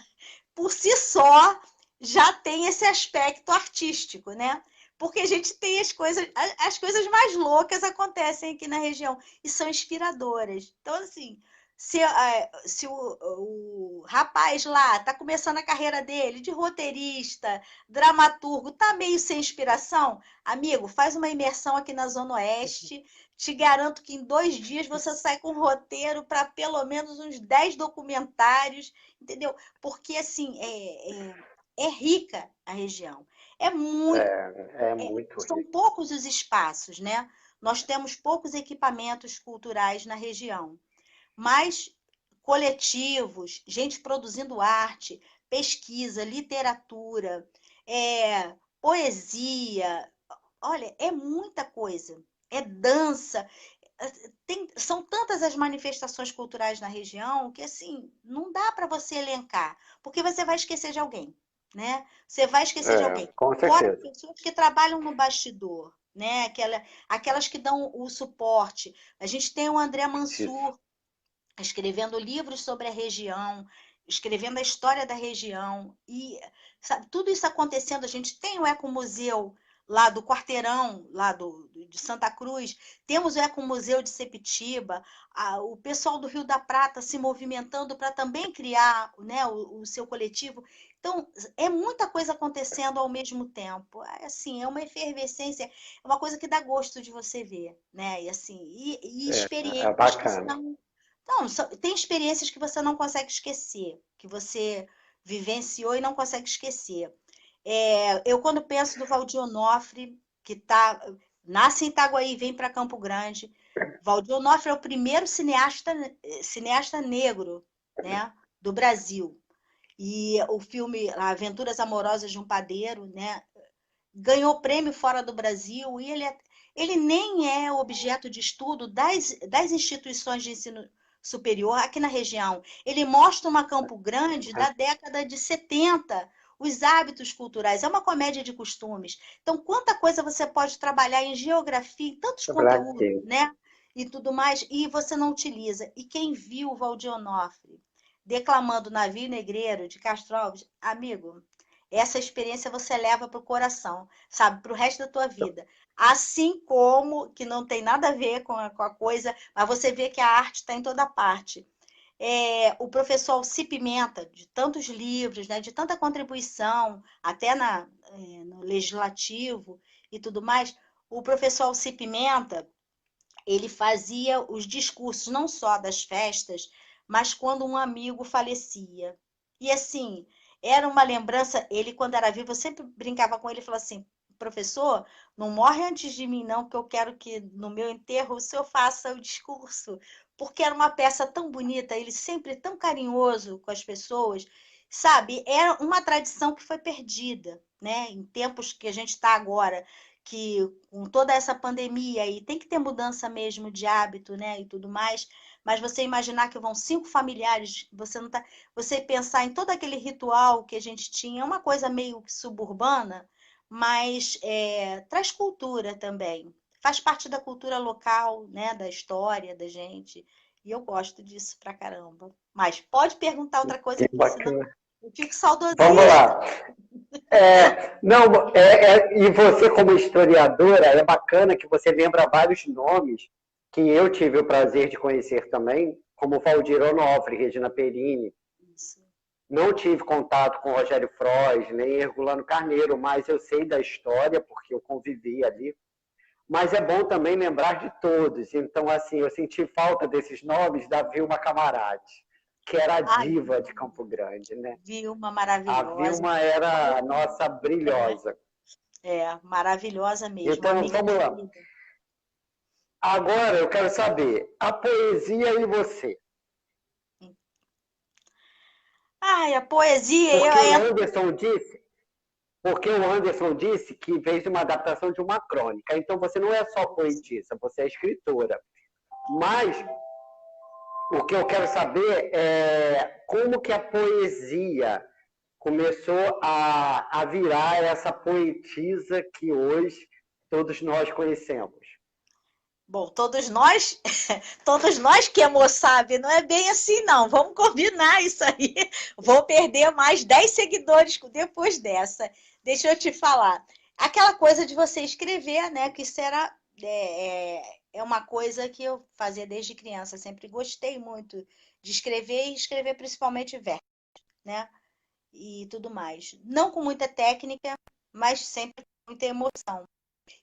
por si só, já tem esse aspecto artístico, né? Porque a gente tem as coisas mais loucas acontecem aqui na região e são inspiradoras. Então, assim, se o rapaz lá está começando a carreira dele de roteirista, dramaturgo, está meio sem inspiração, amigo, faz uma imersão aqui na Zona Oeste. Te garanto que em 2 dias você sai com um roteiro para pelo menos uns 10 documentários, entendeu? Porque, assim, é rica a região. É muito. Muito São rico. poucos os espaços, né? Nós temos poucos equipamentos culturais na região, mas coletivos, gente produzindo arte, pesquisa, literatura, poesia, olha, é muita coisa. É dança. São tantas as manifestações culturais na região que, assim, não dá para você elencar, porque você vai esquecer de alguém, né? Você vai esquecer de alguém. Com Fora as certeza. pessoas que trabalham no bastidor, né? Aquelas que dão o suporte. A gente tem o André Mansur escrevendo livros sobre a região, escrevendo a história da região, e sabe, tudo isso acontecendo. A gente tem o Ecomuseu lá do Quarteirão, lá de Santa Cruz, temos o Ecomuseu de Sepitiba, o pessoal do Rio da Prata se movimentando para também criar, né, o seu coletivo. Então, é muita coisa acontecendo ao mesmo tempo. Assim, é uma efervescência, é uma coisa que dá gosto de você ver, né? E, assim, e É experiências que bacana. são. Não, tem experiências que você não consegue esquecer, que você vivenciou e não consegue esquecer. Eu, quando penso do Valdir Onofre, que nasce em Itaguaí, vem para Campo Grande. Valdir Onofre é o primeiro cineasta negro, né, do Brasil. E o filme Aventuras Amorosas de um Padeiro, né, ganhou prêmio fora do Brasil, e ele nem é objeto de estudo das instituições de ensino superior aqui na região. Ele mostra uma Campo Grande da década de 70, os hábitos culturais. É uma comédia de costumes. Então, quanta coisa você pode trabalhar em geografia, em tantos conteúdos, né? E tudo mais, e você não utiliza. E quem viu o Valdir Onofre declamando Navio Negreiro, de Castro Alves, amigo, essa experiência você leva para o coração, sabe? Para o resto da tua vida. Assim como, que não tem nada a ver com a coisa, mas você vê que a arte está em toda parte. O professor Alci Pimenta, de tantos livros, né, de tanta contribuição, até no legislativo e tudo mais, o professor Alci Pimenta, ele fazia os discursos não só das festas, mas quando um amigo falecia. E assim, era uma lembrança, ele quando era vivo, eu sempre brincava com ele e falava assim, professor, não morre antes de mim não, que eu quero que no meu enterro o senhor faça o discurso, porque era uma peça tão bonita, ele sempre tão carinhoso com as pessoas, sabe? Era uma tradição que foi perdida, né? Em tempos que a gente está agora, que com toda essa pandemia aí tem que ter mudança mesmo de hábito, né, e tudo mais, mas você imaginar que vão 5 familiares, você pensar em todo aquele ritual que a gente tinha, é uma coisa meio suburbana, mas traz cultura também, faz parte da cultura local, né, da história da gente, e eu gosto disso pra caramba. Mas pode perguntar outra coisa, Que porque senão bacana. eu fico Vamos saudosista. lá. Não, e você como historiadora, é bacana que você lembra vários nomes que eu tive o prazer de conhecer também, como Valdir Onofre, Regina Perini. Isso. Não tive contato com Rogério Frois, nem Herculano Carneiro, mas eu sei da história, porque eu convivi ali. Mas é bom também lembrar de todos. Então, assim, eu senti falta desses nomes da Vilma Camarati, que era a Ai, diva de Campo Grande, né? Vilma A maravilhosa. Vilma era a nossa brilhosa. Maravilhosa mesmo, uma Então, amiga vamos lá. querida. Agora eu quero saber, a poesia e você. Ai, a poesia, eu Porque o entro. Anderson disse, que fez uma adaptação de uma crônica. Então você não é só poetisa, você é escritora. Mas o que eu quero saber é como que a poesia começou a virar essa poetisa que hoje todos nós conhecemos. Bom, todos nós que é moçada, não é bem assim, não. Vamos combinar isso aí. Vou perder mais 10 seguidores depois dessa. Deixa eu te falar. Aquela coisa de você escrever, né? Que isso era. É uma coisa que eu fazia desde criança. Sempre gostei muito de escrever e escrever principalmente verso, né? E tudo mais. Não com muita técnica, mas sempre com muita emoção.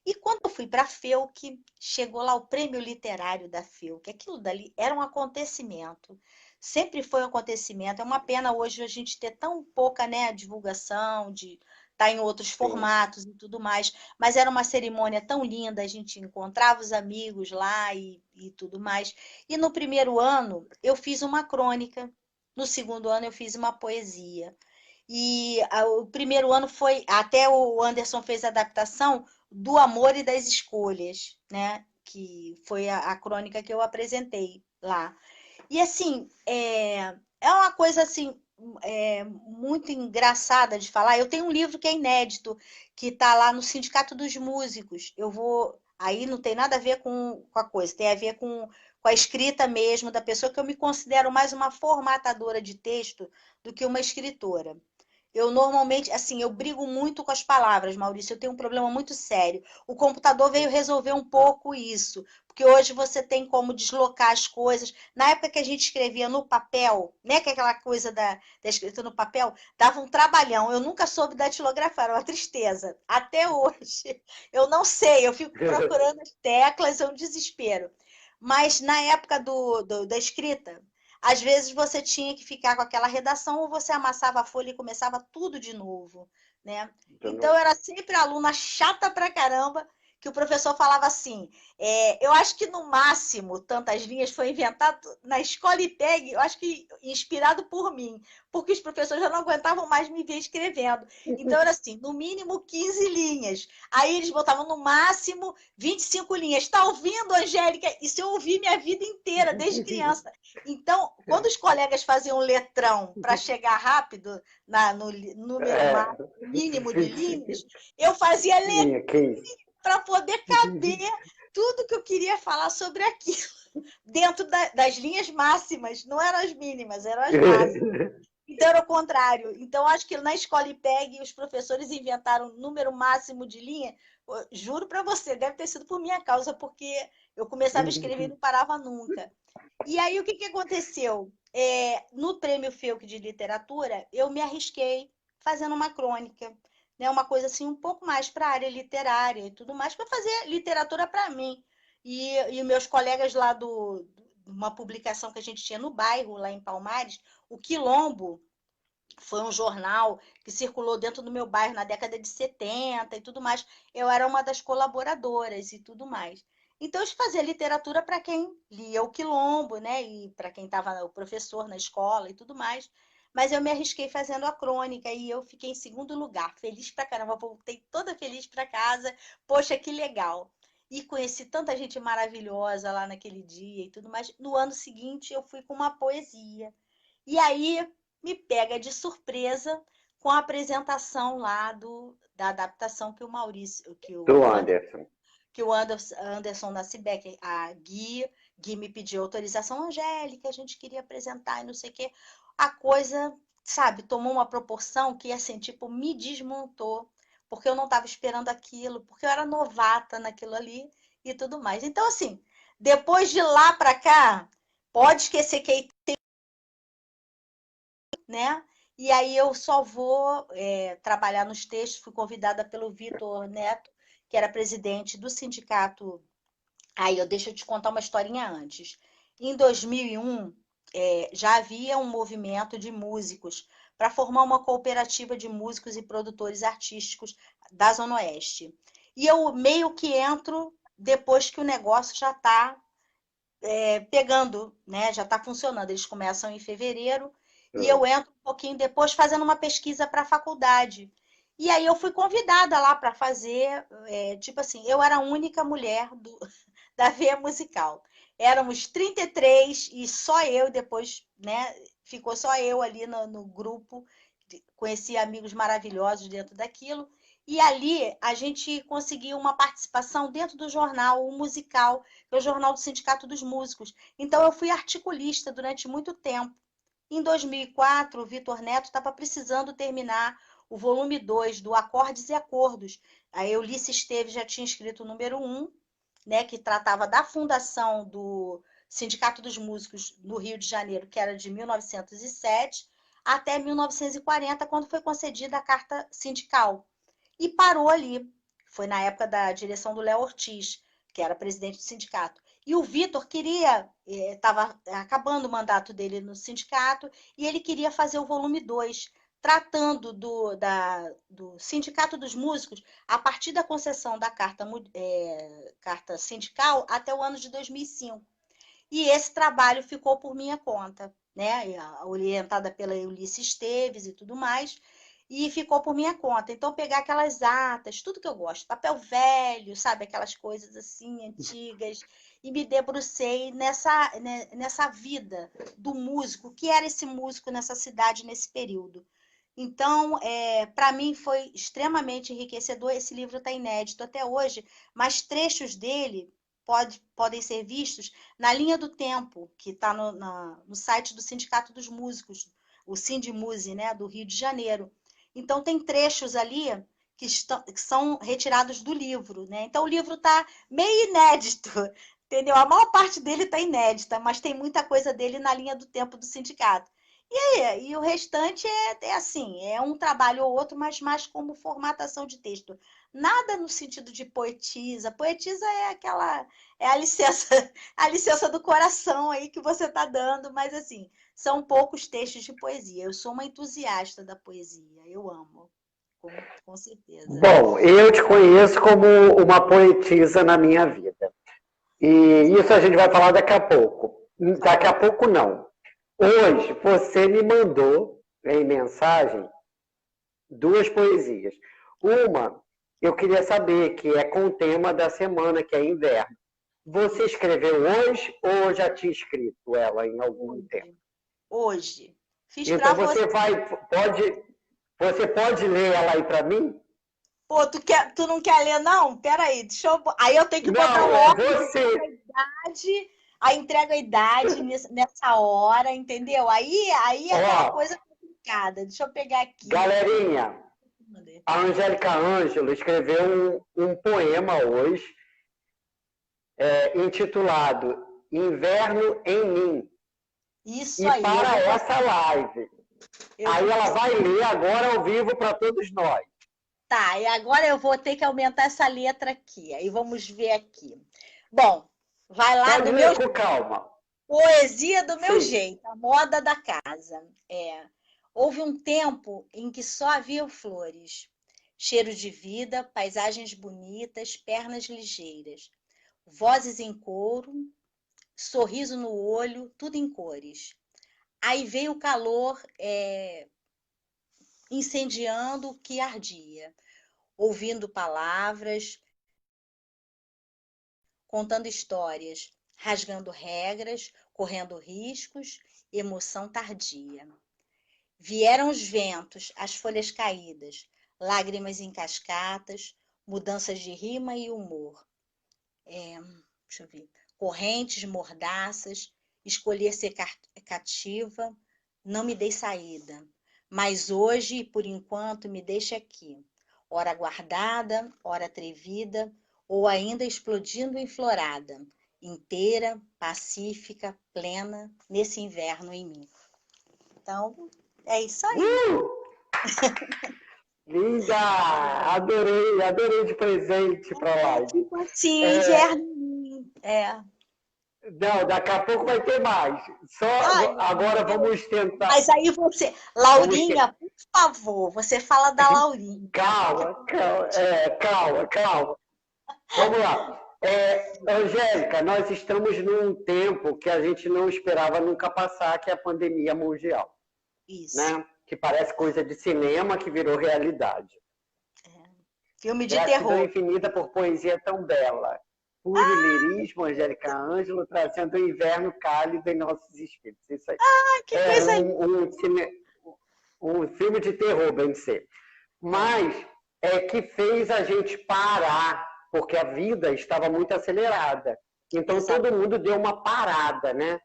E quando eu fui para a FEUC, chegou lá o prêmio literário da FEUC. Aquilo dali era um acontecimento. Sempre foi um acontecimento. É uma pena hoje a gente ter tão pouca, né, divulgação, de estar em outros Sim. formatos e tudo mais. Mas era uma cerimônia tão linda, a gente encontrava os amigos lá e tudo mais. E no primeiro ano eu fiz uma crônica, no segundo ano eu fiz uma poesia. E o primeiro ano foi, até o Anderson fez a adaptação do Amor e das Escolhas, né? Que foi a crônica que eu apresentei lá. E assim, é uma coisa assim muito engraçada de falar. Eu tenho um livro que é inédito, que está lá no Sindicato dos Músicos. Eu vou. Aí não tem nada a ver com a coisa, tem a ver com a escrita mesmo da pessoa, que eu me considero mais uma formatadora de texto do que uma escritora. Eu normalmente, assim, eu brigo muito com as palavras, Maurício. Eu tenho um problema muito sério. O computador veio resolver um pouco isso, porque hoje você tem como deslocar as coisas. Na época que a gente escrevia no papel, né, que é aquela coisa da escrita no papel, dava um trabalhão. Eu nunca soube datilografar, era uma tristeza. Até hoje. Eu não sei, eu fico procurando as teclas, é um desespero. Mas na época da escrita, às vezes você tinha que ficar com aquela redação ou você amassava a folha e começava tudo de novo, né? Então eu era sempre aluna chata pra caramba, que o professor falava assim, eu acho que no máximo tantas linhas foi inventado na escola IPEG, eu acho que inspirado por mim, porque os professores já não aguentavam mais me ver escrevendo. Então era assim, no mínimo 15 linhas. Aí eles botavam no máximo 25 linhas. Está ouvindo, Angélica? Isso eu ouvi minha vida inteira, desde criança. Então, quando os colegas faziam letrão para chegar rápido no número mínimo de linhas, eu fazia letrão para poder caber tudo que eu queria falar sobre aquilo, dentro das linhas máximas, não eram as mínimas, eram as máximas. Então era o contrário. Então, acho que na escola IPEG os professores inventaram um número máximo de linha. Juro para você, deve ter sido por minha causa, porque eu começava a escrever e não parava nunca. E aí, o que aconteceu? No Prêmio FEUC de Literatura, eu me arrisquei fazendo uma crônica, né? Uma coisa assim, um pouco mais para a área literária e tudo mais, para fazer literatura para mim. E meus colegas lá uma publicação que a gente tinha no bairro, lá em Palmares, o Quilombo, foi um jornal que circulou dentro do meu bairro na década de 70 e tudo mais. Eu era uma das colaboradoras e tudo mais. Então, eu fazia literatura para quem lia o Quilombo, né? E para quem estava o professor na escola e tudo mais. Mas eu me arrisquei fazendo a crônica e eu fiquei em segundo lugar, feliz pra caramba. Voltei toda feliz para casa. Poxa, que legal! E conheci tanta gente maravilhosa lá naquele dia e tudo mais. No ano seguinte, eu fui com uma poesia. E aí me pega de surpresa com a apresentação lá da adaptação que o Maurício, Do Anderson. Que o Anderson Nascimento, a Gui me pediu autorização, Angélica, a gente queria apresentar e não sei o quê. A coisa sabe, tomou uma proporção que, assim, tipo, me desmontou, porque eu não estava esperando aquilo, porque eu era novata naquilo ali e tudo mais. Então, assim, depois de lá para cá, pode esquecer que né? E aí eu só vou trabalhar nos textos. Fui convidada pelo Vitor Neto, que era presidente do sindicato. Aí deixa eu te contar uma historinha antes. Em 2001, já havia um movimento de músicos para formar uma cooperativa de músicos e produtores artísticos da Zona Oeste. E eu meio que entro depois que o negócio já está pegando, né? Já está funcionando. Eles começam em fevereiro e eu entro um pouquinho depois fazendo uma pesquisa para a faculdade. E aí eu fui convidada lá para fazer, tipo assim, eu era a única mulher da veia musical. Éramos 33 e só eu, depois, né? Ficou só eu ali no grupo, conheci amigos maravilhosos dentro daquilo. E ali a gente conseguiu uma participação dentro do jornal, o musical, que é o Jornal do Sindicato dos Músicos. Então eu fui articulista durante muito tempo. Em 2004, o Vitor Neto estava precisando terminar o volume 2 do Acordes e Acordos. A Eunice Esteves já tinha escrito o número 1, né, que tratava da fundação do Sindicato dos Músicos no Rio de Janeiro, que era de 1907 até 1940, quando foi concedida a carta sindical. E parou ali. Foi na época da direção do Léo Ortiz, que era presidente do sindicato. E o Vitor queria, estava acabando o mandato dele no sindicato, e ele queria fazer o volume 2, tratando do Sindicato dos Músicos a partir da concessão da carta sindical até o ano de 2005. E esse trabalho ficou por minha conta, né? Orientada pela Eunice Esteves e tudo mais, e ficou por minha conta. Então, pegar aquelas atas, tudo que eu gosto, papel velho, sabe? Aquelas coisas assim, antigas, e me debrucei nessa vida do músico, que era esse músico nessa cidade, nesse período. Então, para mim foi extremamente enriquecedor. Esse livro está inédito até hoje, mas trechos dele podem ser vistos na linha do tempo, que está no site do Sindicato dos Músicos, o Sindimuse, né, do Rio de Janeiro. Então, tem trechos ali que são retirados do livro, né? Então, o livro está meio inédito, entendeu? A maior parte dele está inédita, mas tem muita coisa dele na linha do tempo do sindicato. E o restante é assim, é um trabalho ou outro, mas mais como formatação de texto. Nada no sentido de poetisa. Poetisa é aquela, a licença do coração aí que você está dando, mas assim, são poucos textos de poesia. Eu sou uma entusiasta da poesia, eu amo, com certeza. Bom, eu te conheço como uma poetisa na minha vida. E isso a gente vai falar daqui a pouco. Daqui a pouco não. Hoje você me mandou em mensagem 2 poesias. Uma, eu queria saber, que é com o tema da semana, que é inverno. Você escreveu hoje ou já tinha escrito ela em algum tempo? Hoje. Fiz então para você. Você pode ler ela aí para mim? Pô, tu não quer ler, não? Peraí, deixa eu. Aí eu tenho que botar Não, o é óculos, você. aí entrega a idade nessa hora, entendeu? Aí é aquela Ó, coisa complicada. Deixa eu pegar aqui. galerinha, a Angélica Ângelo escreveu um poema hoje, intitulado Inverno em Mim. Isso E aí. para essa live. Aí ela vai ler agora ao vivo para todos nós. Tá, e agora eu vou ter que aumentar essa letra aqui. Aí vamos ver aqui. Bom, vai lá Pode do ler meu com calma. poesia do meu Sim. jeito, a moda da casa. Houve um tempo em que só havia flores, cheiro de vida, paisagens bonitas, pernas ligeiras, vozes em coro, sorriso no olho, tudo em cores. Aí veio o calor incendiando o que ardia, ouvindo palavras, contando histórias, rasgando regras, correndo riscos, emoção tardia. Vieram os ventos, as folhas caídas, lágrimas em cascatas, mudanças de rima e humor. Deixa eu ver. Correntes, mordaças, escolher ser cativa, não me dei saída. Mas hoje, por enquanto, me deixa aqui, ora guardada, ora atrevida, ou ainda explodindo em florada, inteira, pacífica, plena, nesse inverno em mim. Então, é isso aí. Linda! Adorei, adorei de presente para a live. Tipo assim, inverno em mim. Não, daqui a pouco vai ter mais. Agora vamos tentar. Mas aí você, Laurinha, por favor, você fala da Laurinha. Calma. Vamos lá. Angélica, nós estamos num tempo que a gente não esperava nunca passar, que é a pandemia mundial. Isso. Né? Que parece coisa de cinema que virou realidade. Filme de Gratidão terror. infinita por poesia tão bela. Puro lirismo, Angélica Ângelo, trazendo o inverno cálido em nossos espíritos. Isso aí. Que coisa aí. Um filme de terror, bem ser. Mas que fez a gente parar, porque a vida estava muito acelerada. Então, todo mundo deu uma parada, né?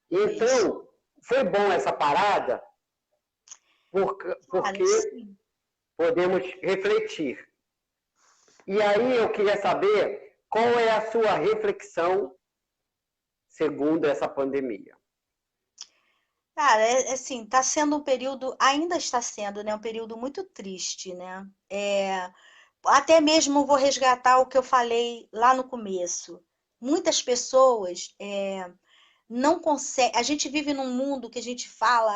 Então, foi bom essa parada, porque podemos refletir. E aí eu queria saber qual é a sua reflexão segundo essa pandemia. Cara, assim, está sendo um período, ainda está sendo, né, um período muito triste, né? Até mesmo vou resgatar o que eu falei lá no começo. Muitas pessoas não conseguem. A gente vive num mundo que a gente fala,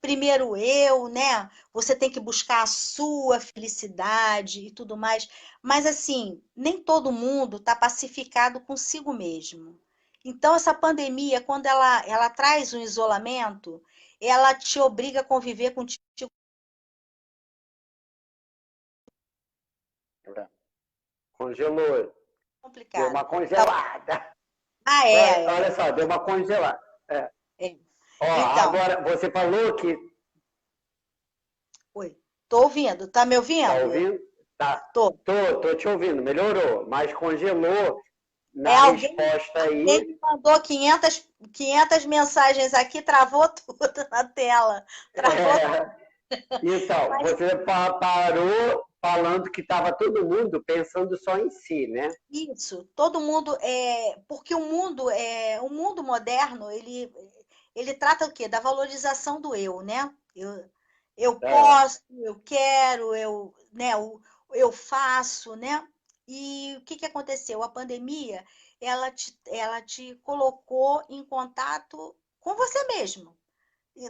primeiro eu, né? Você tem que buscar a sua felicidade e tudo mais. Mas, assim, nem todo mundo está pacificado consigo mesmo. Então, essa pandemia, quando ela traz um isolamento, ela te obriga a conviver contigo. Congelou. Complicado. Deu uma congelada. Olha só, deu uma congelada. Então, agora, você falou que... Oi, tô ouvindo. Tá me ouvindo? Tá ouvindo? Tá. Tô te ouvindo. Melhorou, mas congelou na resposta aí. Alguém me mandou 500 mensagens aqui, travou tudo na tela. Então, você parou falando que estava todo mundo pensando só em si, né? Isso, todo mundo porque o mundo moderno, ele trata o quê? Da valorização do eu, né? Eu posso, eu quero, eu faço, né? E o que aconteceu? A pandemia, ela te colocou em contato com você mesmo.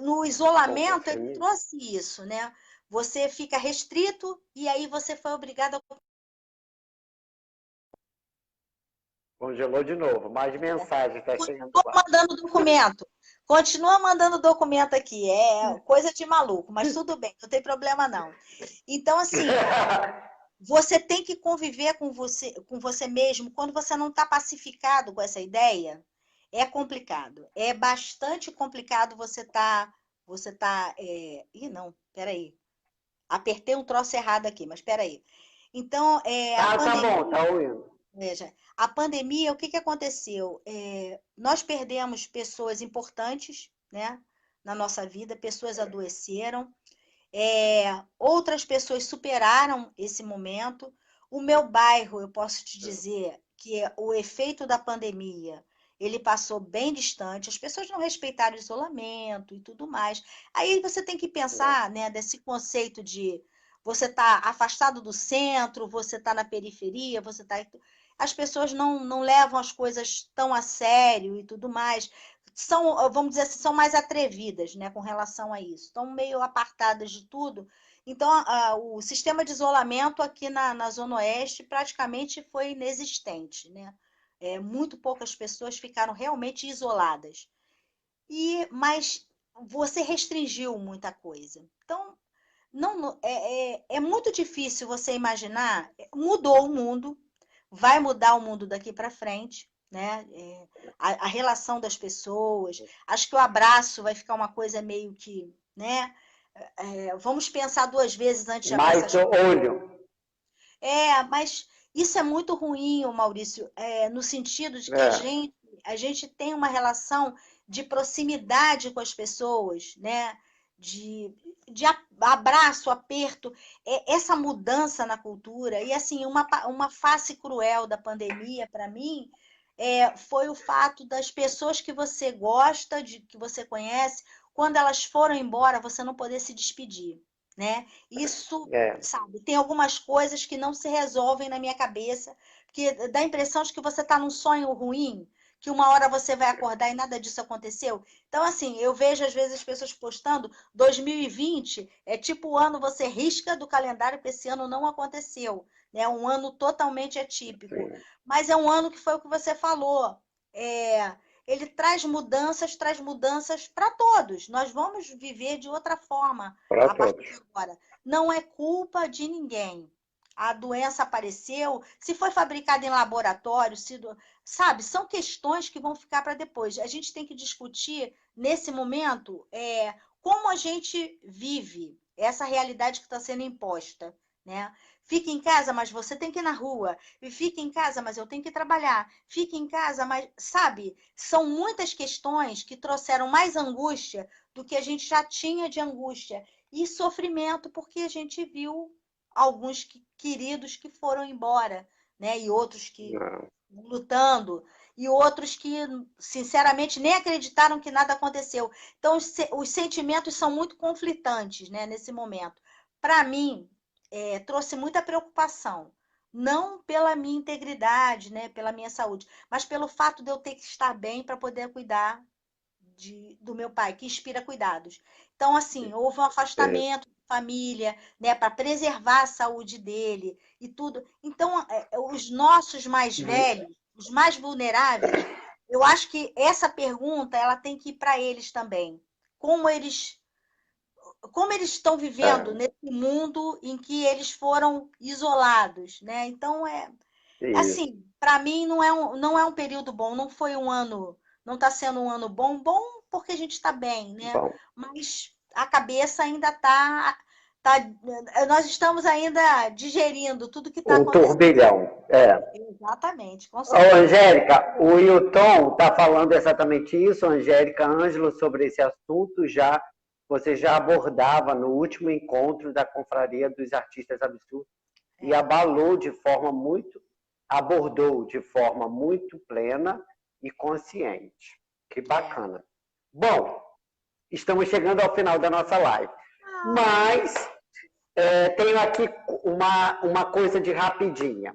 No isolamento, ele trouxe isso, né? Você fica restrito e aí você foi obrigado a... Congelou de novo, mais mensagem está chegando. Continua mandando documento aqui, coisa de maluco, mas tudo bem, não tem problema não. Então, assim, você tem que conviver com você mesmo quando você não está pacificado com essa ideia. É complicado, é bastante complicado você tá... não, peraí. Apertei um troço errado aqui, mas peraí. Então, a pandemia... Tá bom, tá ouvindo. Veja, a pandemia, o que aconteceu? Nós perdemos pessoas importantes, né, na nossa vida, pessoas adoeceram, outras pessoas superaram esse momento. O meu bairro, eu posso te dizer que o efeito da pandemia, ele passou bem distante, as pessoas não respeitaram o isolamento e tudo mais. Aí você tem que pensar, né, desse conceito de você está afastado do centro, você está na periferia, você está... As pessoas não levam as coisas tão a sério e tudo mais. Vamos dizer assim, são mais atrevidas, né, com relação a isso. Estão meio apartadas de tudo. Então, o sistema de isolamento aqui na Zona Oeste praticamente foi inexistente, né? Muito poucas pessoas ficaram realmente isoladas. Mas você restringiu muita coisa. Então, é muito difícil você imaginar. Mudou o mundo, vai mudar o mundo daqui para frente, né? A relação das pessoas. Acho que o abraço vai ficar uma coisa meio que, né? Vamos pensar 2 vezes antes de abraçar. Mais olho. Mas isso é muito ruim, Maurício, no sentido de que a gente tem uma relação de proximidade com as pessoas, né? de abraço, aperto, essa mudança na cultura. E assim, uma face cruel da pandemia, para mim, foi o fato das pessoas que você gosta, que você conhece, quando elas foram embora, você não poder se despedir, né? Isso, sabe, tem algumas coisas que não se resolvem na minha cabeça, porque dá a impressão de que você está num sonho ruim, que uma hora você vai acordar e nada disso aconteceu. Então, assim, eu vejo às vezes as pessoas postando 2020, é tipo o ano você risca do calendário que esse ano não aconteceu, né? Um ano totalmente atípico. Sim. Mas é um ano que foi o que você falou. Ele traz mudanças para todos. Nós vamos viver de outra forma Para a partir todos. de agora. Não é culpa de ninguém. A doença apareceu, se foi fabricada em laboratório, sabe, são questões que vão ficar para depois. A gente tem que discutir, nesse momento, como a gente vive essa realidade que está sendo imposta, né? Fique em casa, mas você tem que ir na rua. E fique em casa, mas eu tenho que trabalhar. Fique em casa, mas, sabe, são muitas questões que trouxeram mais angústia do que a gente já tinha de angústia e sofrimento, porque a gente viu alguns queridos que foram embora, né? E outros que Não. lutando, e outros que, sinceramente, nem acreditaram que nada aconteceu. Então, os sentimentos são muito conflitantes, né, nesse momento. Para mim, trouxe muita preocupação. Não pela minha integridade, né, pela minha saúde, mas pelo fato de eu ter que estar bem para poder cuidar do meu pai, que inspira cuidados. Então, assim, houve um afastamento da família, né, para preservar a saúde dele e tudo. Então, os nossos mais velhos, os mais vulneráveis, eu acho que essa pergunta ela tem que ir para eles também. Como eles estão vivendo nesse mundo em que eles foram isolados, né? Então, Isso. assim, para mim não é um período bom, não foi um ano, não está sendo um ano bom porque a gente está bem, né? Bom, Mas a cabeça ainda nós estamos ainda digerindo tudo que está um acontecendo. turbilhão. Exatamente, com Ô, certeza. Angélica, o Hilton está falando exatamente isso, Angélica Ângelo, sobre esse assunto. Você já abordava no último encontro da Confraria dos Artistas Absurdos e abordou de forma muito plena e consciente. Que bacana. Bom, estamos chegando ao final da nossa live, mas tenho aqui uma coisa de rapidinha.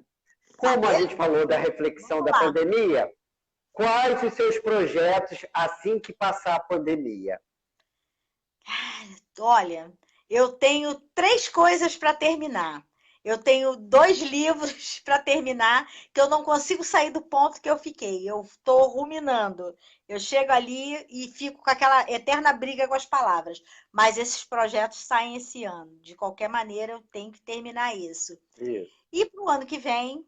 Como a gente falou da reflexão da pandemia, quais os seus projetos assim que passar a pandemia? Olha, eu tenho 3 coisas para terminar. Eu tenho 2 livros para terminar, que eu não consigo sair do ponto que eu fiquei. Eu estou ruminando. Eu chego ali e fico com aquela eterna briga com as palavras. Mas esses projetos saem esse ano. De qualquer maneira, eu tenho que terminar isso. Isso. E para o ano que vem,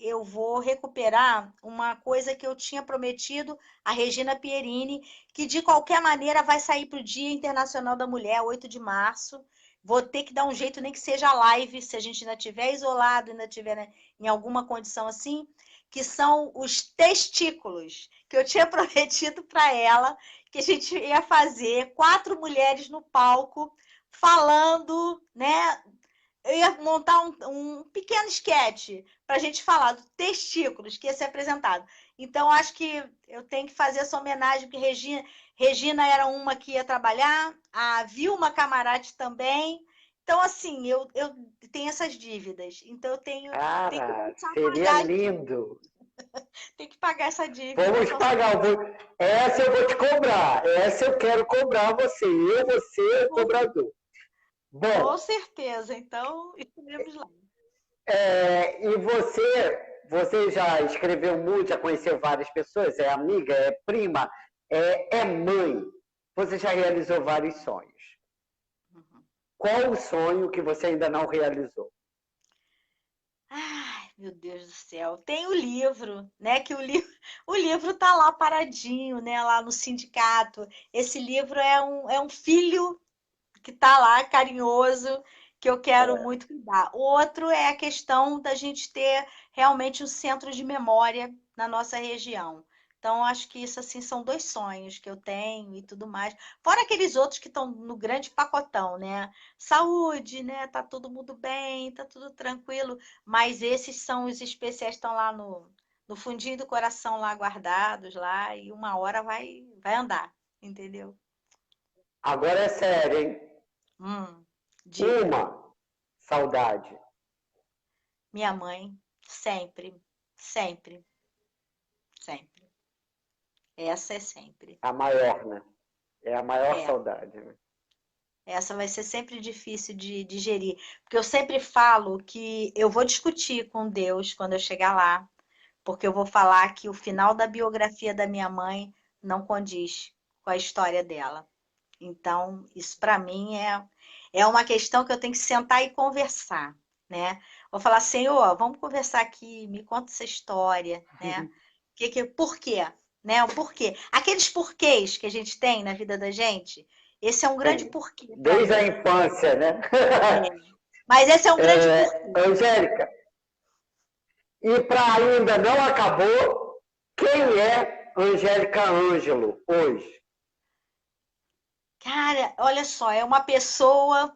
eu vou recuperar uma coisa que eu tinha prometido à Regina Pierini, que de qualquer maneira vai sair para o Dia Internacional da Mulher, 8 de março. Vou ter que dar um jeito, nem que seja live, se a gente ainda estiver isolado, ainda estiver, né, em alguma condição assim, que são os testículos, que eu tinha prometido para ela, que a gente ia fazer 4 mulheres no palco, falando, né? Eu ia montar um pequeno esquete para a gente falar do testículos que ia ser apresentado. Então, acho que eu tenho que fazer essa homenagem, porque Regina era uma que ia trabalhar, a Vilma Camarati também. Então, assim, eu tenho essas dívidas. Então, eu tenho que Cara, começar a seria pagar. lindo. Tem que pagar essa dívida. Vamos pagar. Essa eu vou te cobrar. Essa eu quero cobrar você. Eu vou ser cobrador. Bom, com certeza. Então, estaremos lá. E você já escreveu muito, já conheceu várias pessoas, é amiga, é prima, é mãe. Você já realizou vários sonhos. Qual o sonho que você ainda não realizou? Ai, meu Deus do céu. Tem o livro, né? Que o livro tá lá paradinho, né? Lá no sindicato. Esse livro é um filho que tá lá, carinhoso, que eu quero muito cuidar. O outro é a questão da gente ter realmente um centro de memória na nossa região. Então, acho que isso, assim, são 2 sonhos que eu tenho e tudo mais. Fora aqueles outros que estão no grande pacotão, né? Saúde, né? Tá todo mundo bem, tá tudo tranquilo. Mas esses são os especiais, estão lá no fundinho do coração, lá guardados, lá, e uma hora vai andar, entendeu? Agora é sério, hein? Diga. Uma, saudade. Minha mãe, sempre, sempre, sempre. Essa é sempre. A maior, né? É a maior É. saudade, né? Essa vai ser sempre difícil de digerir, porque eu sempre falo que eu vou discutir com Deus quando eu chegar lá, porque eu vou falar que o final da biografia da minha mãe não condiz com a história dela. Então, isso para mim é uma questão que eu tenho que sentar e conversar, né? Vou falar, Senhor, vamos conversar aqui, me conta essa história, né? Por quê? Né? O porquê. Aqueles porquês que a gente tem na vida da gente, esse é um grande Sim. porquê. Desde a infância, né? Mas esse é um grande porquê. Angélica, e para ainda não acabou, quem é Angélica Ângelo hoje? Cara, olha só, é uma pessoa,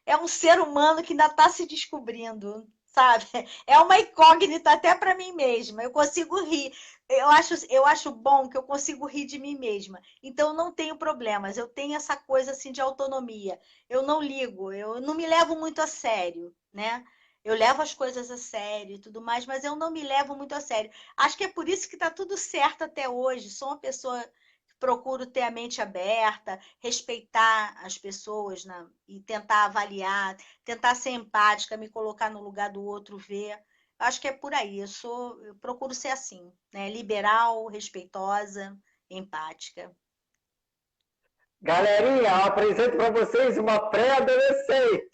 é um ser humano que ainda está se descobrindo, sabe? É uma incógnita até para mim mesma. Eu consigo rir. Eu acho bom que eu consigo rir de mim mesma. Então eu não tenho problemas. Eu tenho essa coisa assim de autonomia. Eu não ligo, eu não me levo muito a sério, né? Eu levo as coisas a sério e tudo mais, mas eu não me levo muito a sério. Acho que é por isso que está tudo certo até hoje. Sou uma pessoa que procuro ter a mente aberta, respeitar as pessoas, né? E tentar avaliar, tentar ser empática, me colocar no lugar do outro, ver. Acho que é por aí. Eu procuro ser assim, né? Liberal, respeitosa, empática. Galerinha, eu apresento para vocês uma pré-adolescente.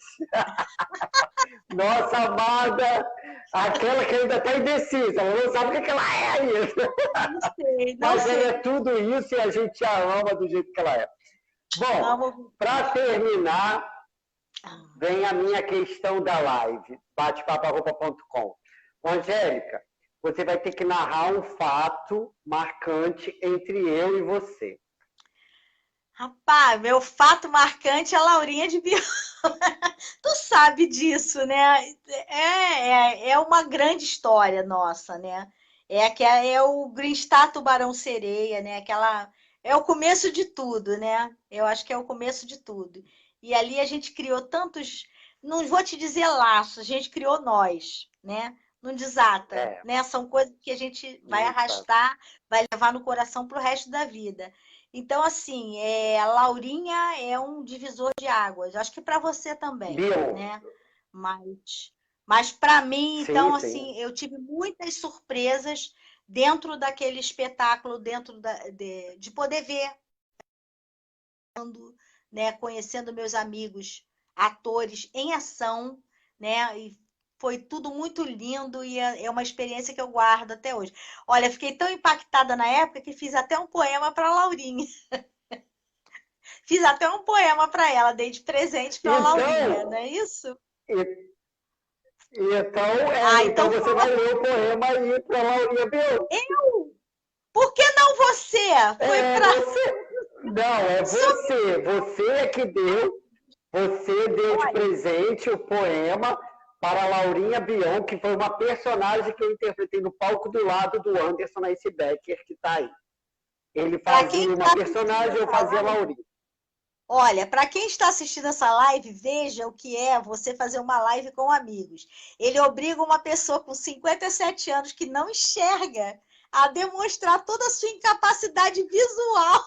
Nossa amada, aquela que ainda está indecisa, ela não sabe o que ela é ainda. Não sei, não Mas ela sei. é tudo isso e a gente a ama do jeito que ela é. Bom, para terminar, vem a minha questão da live, batepaparroupa.com. Angélica, você vai ter que narrar um fato marcante entre eu e você. Rapaz, meu fato marcante é a Laurinha de Bion. Tu sabe disso, né? É uma grande história nossa, né? É o Greenstar Tubarão Sereia, né? É o começo de tudo, né? Eu acho que é o começo de tudo. E ali a gente criou tantos, não vou te dizer laços, a gente criou nós, né? Não desata, né? São coisas que a gente vai arrastar, vai levar no coração pro resto da vida. Então, assim, a Laurinha é um divisor de águas. Acho que para você também, né? Mas para mim, então, assim, eu tive muitas surpresas dentro daquele espetáculo, dentro de poder ver, né? Conhecendo meus amigos, atores em ação, né? E foi tudo muito lindo e é uma experiência que eu guardo até hoje. Olha, fiquei tão impactada na época que fiz até um poema para a Laurinha. Fiz até um poema para ela, dei de presente para a Laurinha, não é isso? Então você vai ler o poema aí para a Laurinha Bion. Eu? Por que não você? Você. Não, é você. Você é que deu. Você deu de presente o poema para a Laurinha Bion, que foi uma personagem que eu interpretei no palco do lado do Anderson Icebecker, que está aí. Ele fazia uma personagem, eu fazia a Laurinha. Olha, para quem está assistindo essa live, veja o que é você fazer uma live com amigos. Ele obriga uma pessoa com 57 anos que não enxerga a demonstrar toda a sua incapacidade visual.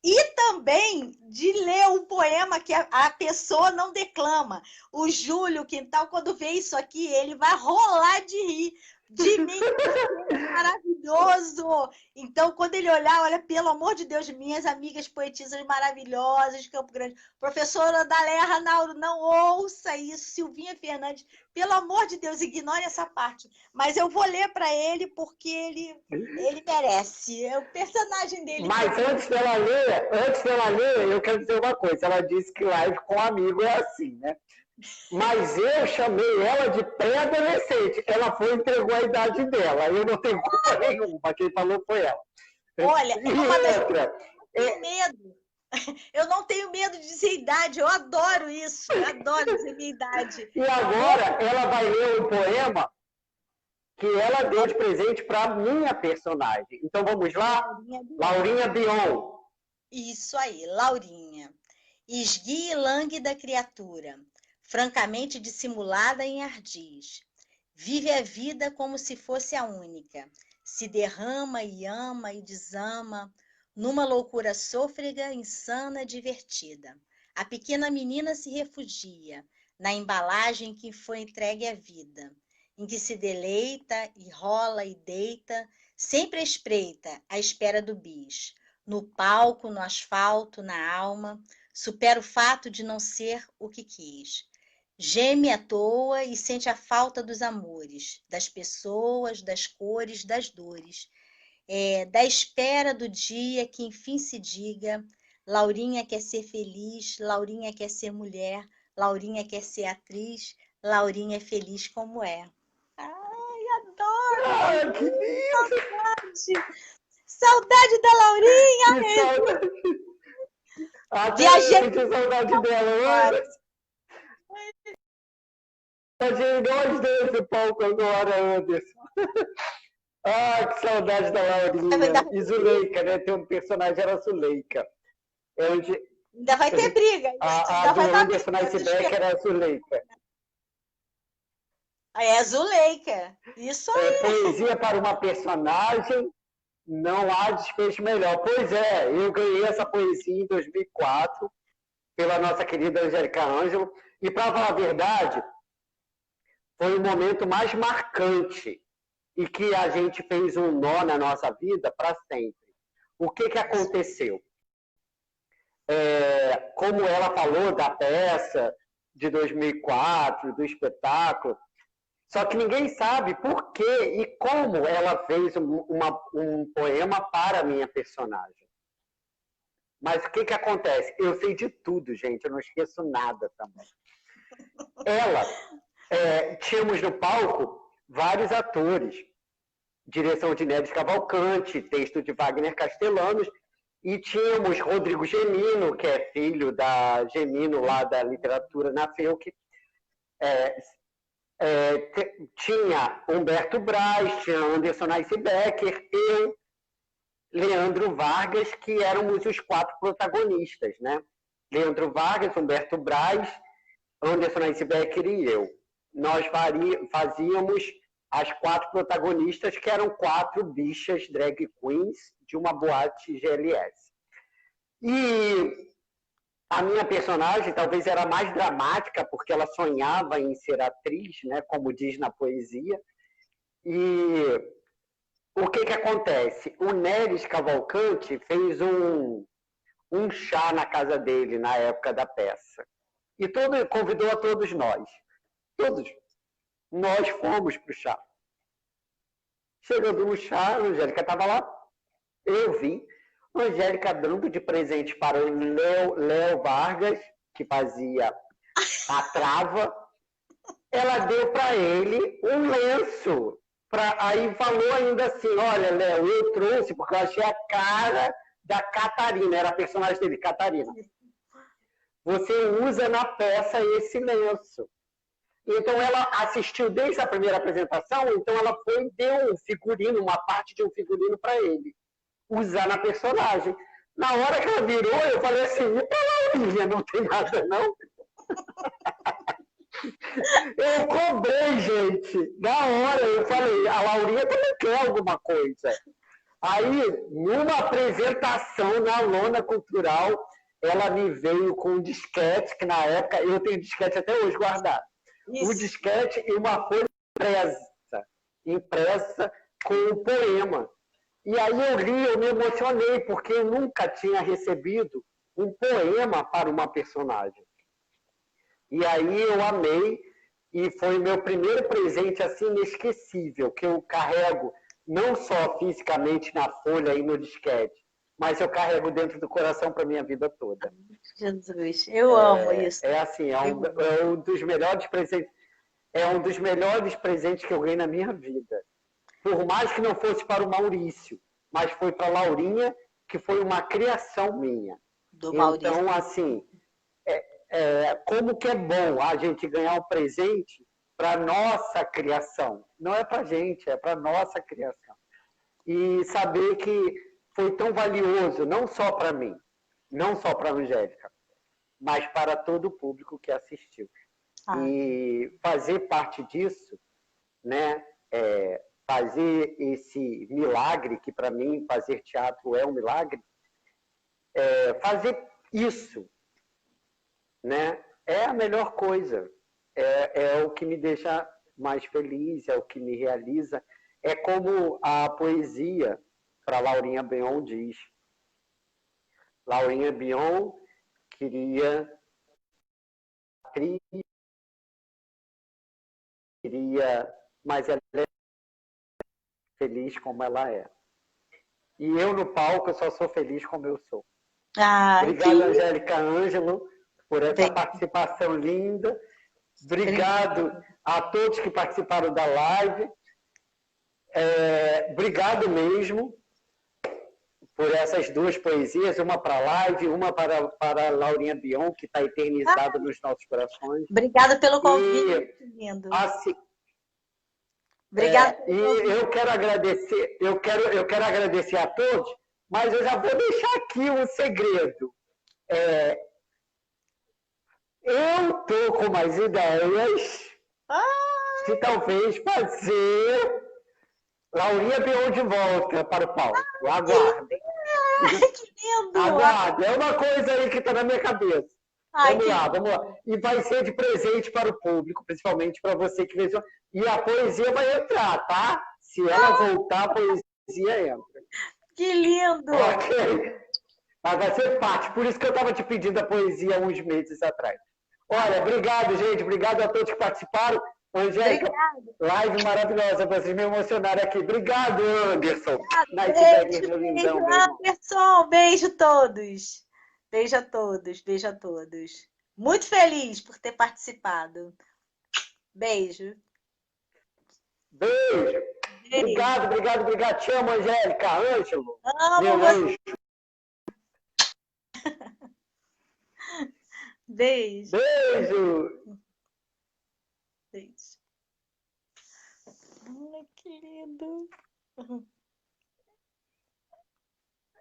E também de ler um poema que a pessoa não declama. O Júlio Quintal, quando vê isso aqui, ele vai rolar de rir de mim, porque é maravilhoso. Então, quando ele olha, pelo amor de Deus, minhas amigas poetisas maravilhosas de Campo Grande. Professora Daléa Ranauro, não ouça isso. Silvinha Fernandes, pelo amor de Deus, ignore essa parte. Mas eu vou ler para ele porque ele merece. É o personagem dele. Mas antes dela ler, eu quero dizer uma coisa. Ela disse que live com amigo é assim, né? Mas eu chamei ela de pré-adolescente. Ela foi e entregou a idade dela. Eu não tenho culpa nenhuma. Quem falou foi ela. Olha, E é uma das outra, coisas que eu tenho medo. Eu não tenho medo de dizer idade, eu adoro isso. Eu adoro dizer minha idade. e agora ela vai ler um poema que ela deu de presente para a minha personagem. Então vamos lá? Laurinha Bion. Isso aí, Laurinha. Esguia e lânguida criatura, francamente dissimulada em ardis. Vive a vida como se fosse a única. Se derrama e ama e desama, numa loucura sôfrega, insana, divertida. A pequena menina se refugia na embalagem que foi entregue à vida, em que se deleita e rola e deita, sempre à espreita, à espera do bis. No palco, no asfalto, na alma, supera o fato de não ser o que quis. Geme à toa e sente a falta dos amores, das pessoas, das cores, das dores. Da espera do dia que enfim se diga: Laurinha quer ser feliz, Laurinha quer ser mulher, Laurinha quer ser atriz, Laurinha é feliz como é. Ai, adoro! Ah, que lindo! Saudade da Laurinha! Que saudade! Até Viajei. eu senti saudade dela. Viajei nós desse palco agora, Anderson. Ah, que saudade da Laurinha. E Zuleika, né? Tem um personagem, era Zuleika. Ainda vai ter briga. A do Anderson Iceberg era a Zuleika. É Zuleika. Isso aí. Poesia para uma personagem, não há desfecho melhor. Pois é, eu ganhei essa poesia em 2004 pela nossa querida Angélica Ângelo. E, para falar a verdade, foi o momento mais marcante e que a gente fez um nó na nossa vida para sempre. O que aconteceu? Como ela falou da peça de 2004, do espetáculo, só que ninguém sabe por que e como ela fez um poema para a minha personagem. Mas o que acontece? Eu sei de tudo, gente, eu não esqueço nada também. Tínhamos no palco vários atores, direção de Neves Cavalcante, texto de Wagner Castellanos, e tínhamos Rodrigo Gemino, que é filho da Gemino, lá da literatura na FEUC, tinha Humberto Braz, tinha Anderson Icebecker, eu, Leandro Vargas, que éramos os 4 protagonistas, né? Leandro Vargas, Humberto Braz, Anderson Icebecker e eu. Nós fazíamos as 4 protagonistas, que eram 4 bichas drag queens de uma boate GLS. E a minha personagem talvez era mais dramática, porque ela sonhava em ser atriz, né, como diz na poesia. E o que acontece? O Neres Cavalcante fez um chá na casa dele, na época da peça. E convidou a todos nós. Todos nós fomos para o chá. Chegando no chá, a Angélica estava lá, eu vi a Angélica dando de presente para o Léo Vargas, que fazia a trava. Ela deu para ele um lenço. Aí falou ainda assim: olha, Léo, eu trouxe porque eu achei a cara da Catarina, era a personagem dele, Catarina. Você usa na peça esse lenço. Então ela assistiu desde a primeira apresentação, então ela foi e deu um figurino, uma parte de um figurino para ele usar na personagem. Na hora que ela virou, eu falei assim: e pra Laurinha, não tem nada, não? Eu cobrei, gente. Na hora eu falei: a Laurinha também quer alguma coisa. Aí, numa apresentação na Lona Cultural, ela me veio com um disquete, que na época, eu tenho disquete até hoje guardado. Isso. Um disquete e uma folha impressa com um poema. E aí eu li, eu me emocionei, porque eu nunca tinha recebido um poema para uma personagem. E aí eu amei, e foi meu primeiro presente assim inesquecível, que eu carrego não só fisicamente na folha e no disquete, mas eu carrego dentro do coração para a minha vida toda. Jesus, eu amo isso. É assim, é um dos melhores presentes. É um dos melhores presentes que eu ganhei na minha vida. Por mais que não fosse para o Maurício, mas foi para a Laurinha, que foi uma criação minha. Do Maurício. Então, assim, como que é bom a gente ganhar um presente para nossa criação. Não é para a gente, é para nossa criação. E saber que foi tão valioso, não só para mim, não só para a Angélica, mas para todo o público que assistiu. E fazer parte disso, né, fazer esse milagre, que para mim fazer teatro é um milagre, fazer isso, né, é a melhor coisa, é o que me deixa mais feliz, é o que me realiza, é como a poesia para Laurinha Bion diz. Laurinha Bion queria, mas ela é feliz como ela é. E eu no palco eu só sou feliz como eu sou. Obrigado, Angélica Ângelo, por essa participação linda. Obrigado a todos que participaram da live. Obrigado mesmo por essas duas poesias, uma para a live, uma para a Laurinha Bion, que está eternizada nos nossos corações. Obrigada pelo convite, lindo. Assim, Obrigada. E eu quero agradecer a todos, mas eu já vou deixar aqui um segredo. Eu estou com umas ideias de talvez fazer Laurinha Bion de volta para o palco. Aguardem. Que lindo! Aguardem. É uma coisa aí que está na minha cabeça. Vamos lá. E vai ser de presente para o público, principalmente para você que veio. E a poesia vai entrar, tá? Se ela voltar, a poesia entra. Que lindo! Ok. Mas vai ser parte. Por isso que eu estava te pedindo a poesia uns meses atrás. Olha, obrigado, gente. Obrigado a todos que participaram. Angélica, live maravilhosa. Vocês me emocionaram aqui. Obrigado, Anderson. Beijo, Anderson. Beijo a todos. Beijo a todos. Beijo a todos. Muito feliz por ter participado. Beijo. Beijo. Obrigado. Te amo, Angélica. Ângelo. Amo você. Beijo. Beijo. Ai, que lindo.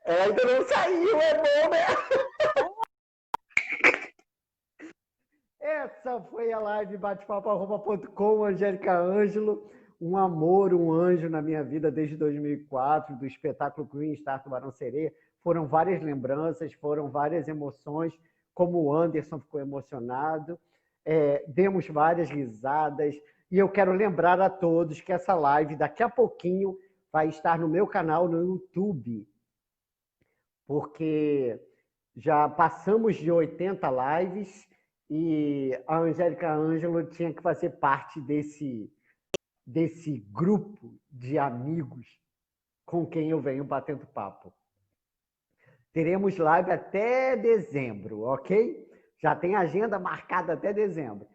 Ainda não saiu, é bom, né? Essa foi a live batepapo@com, Angélica Ângelo. Um amor, um anjo na minha vida desde 2004, do espetáculo Green Star Tubarão Sereia. Foram várias lembranças, foram várias emoções, como o Anderson ficou emocionado. Demos várias risadas. E eu quero lembrar a todos que essa live, daqui a pouquinho, vai estar no meu canal no YouTube. Porque já passamos de 80 lives e a Angélica Ângelo tinha que fazer parte desse grupo de amigos com quem eu venho batendo papo. Teremos live até dezembro, ok? Já tem agenda marcada até dezembro.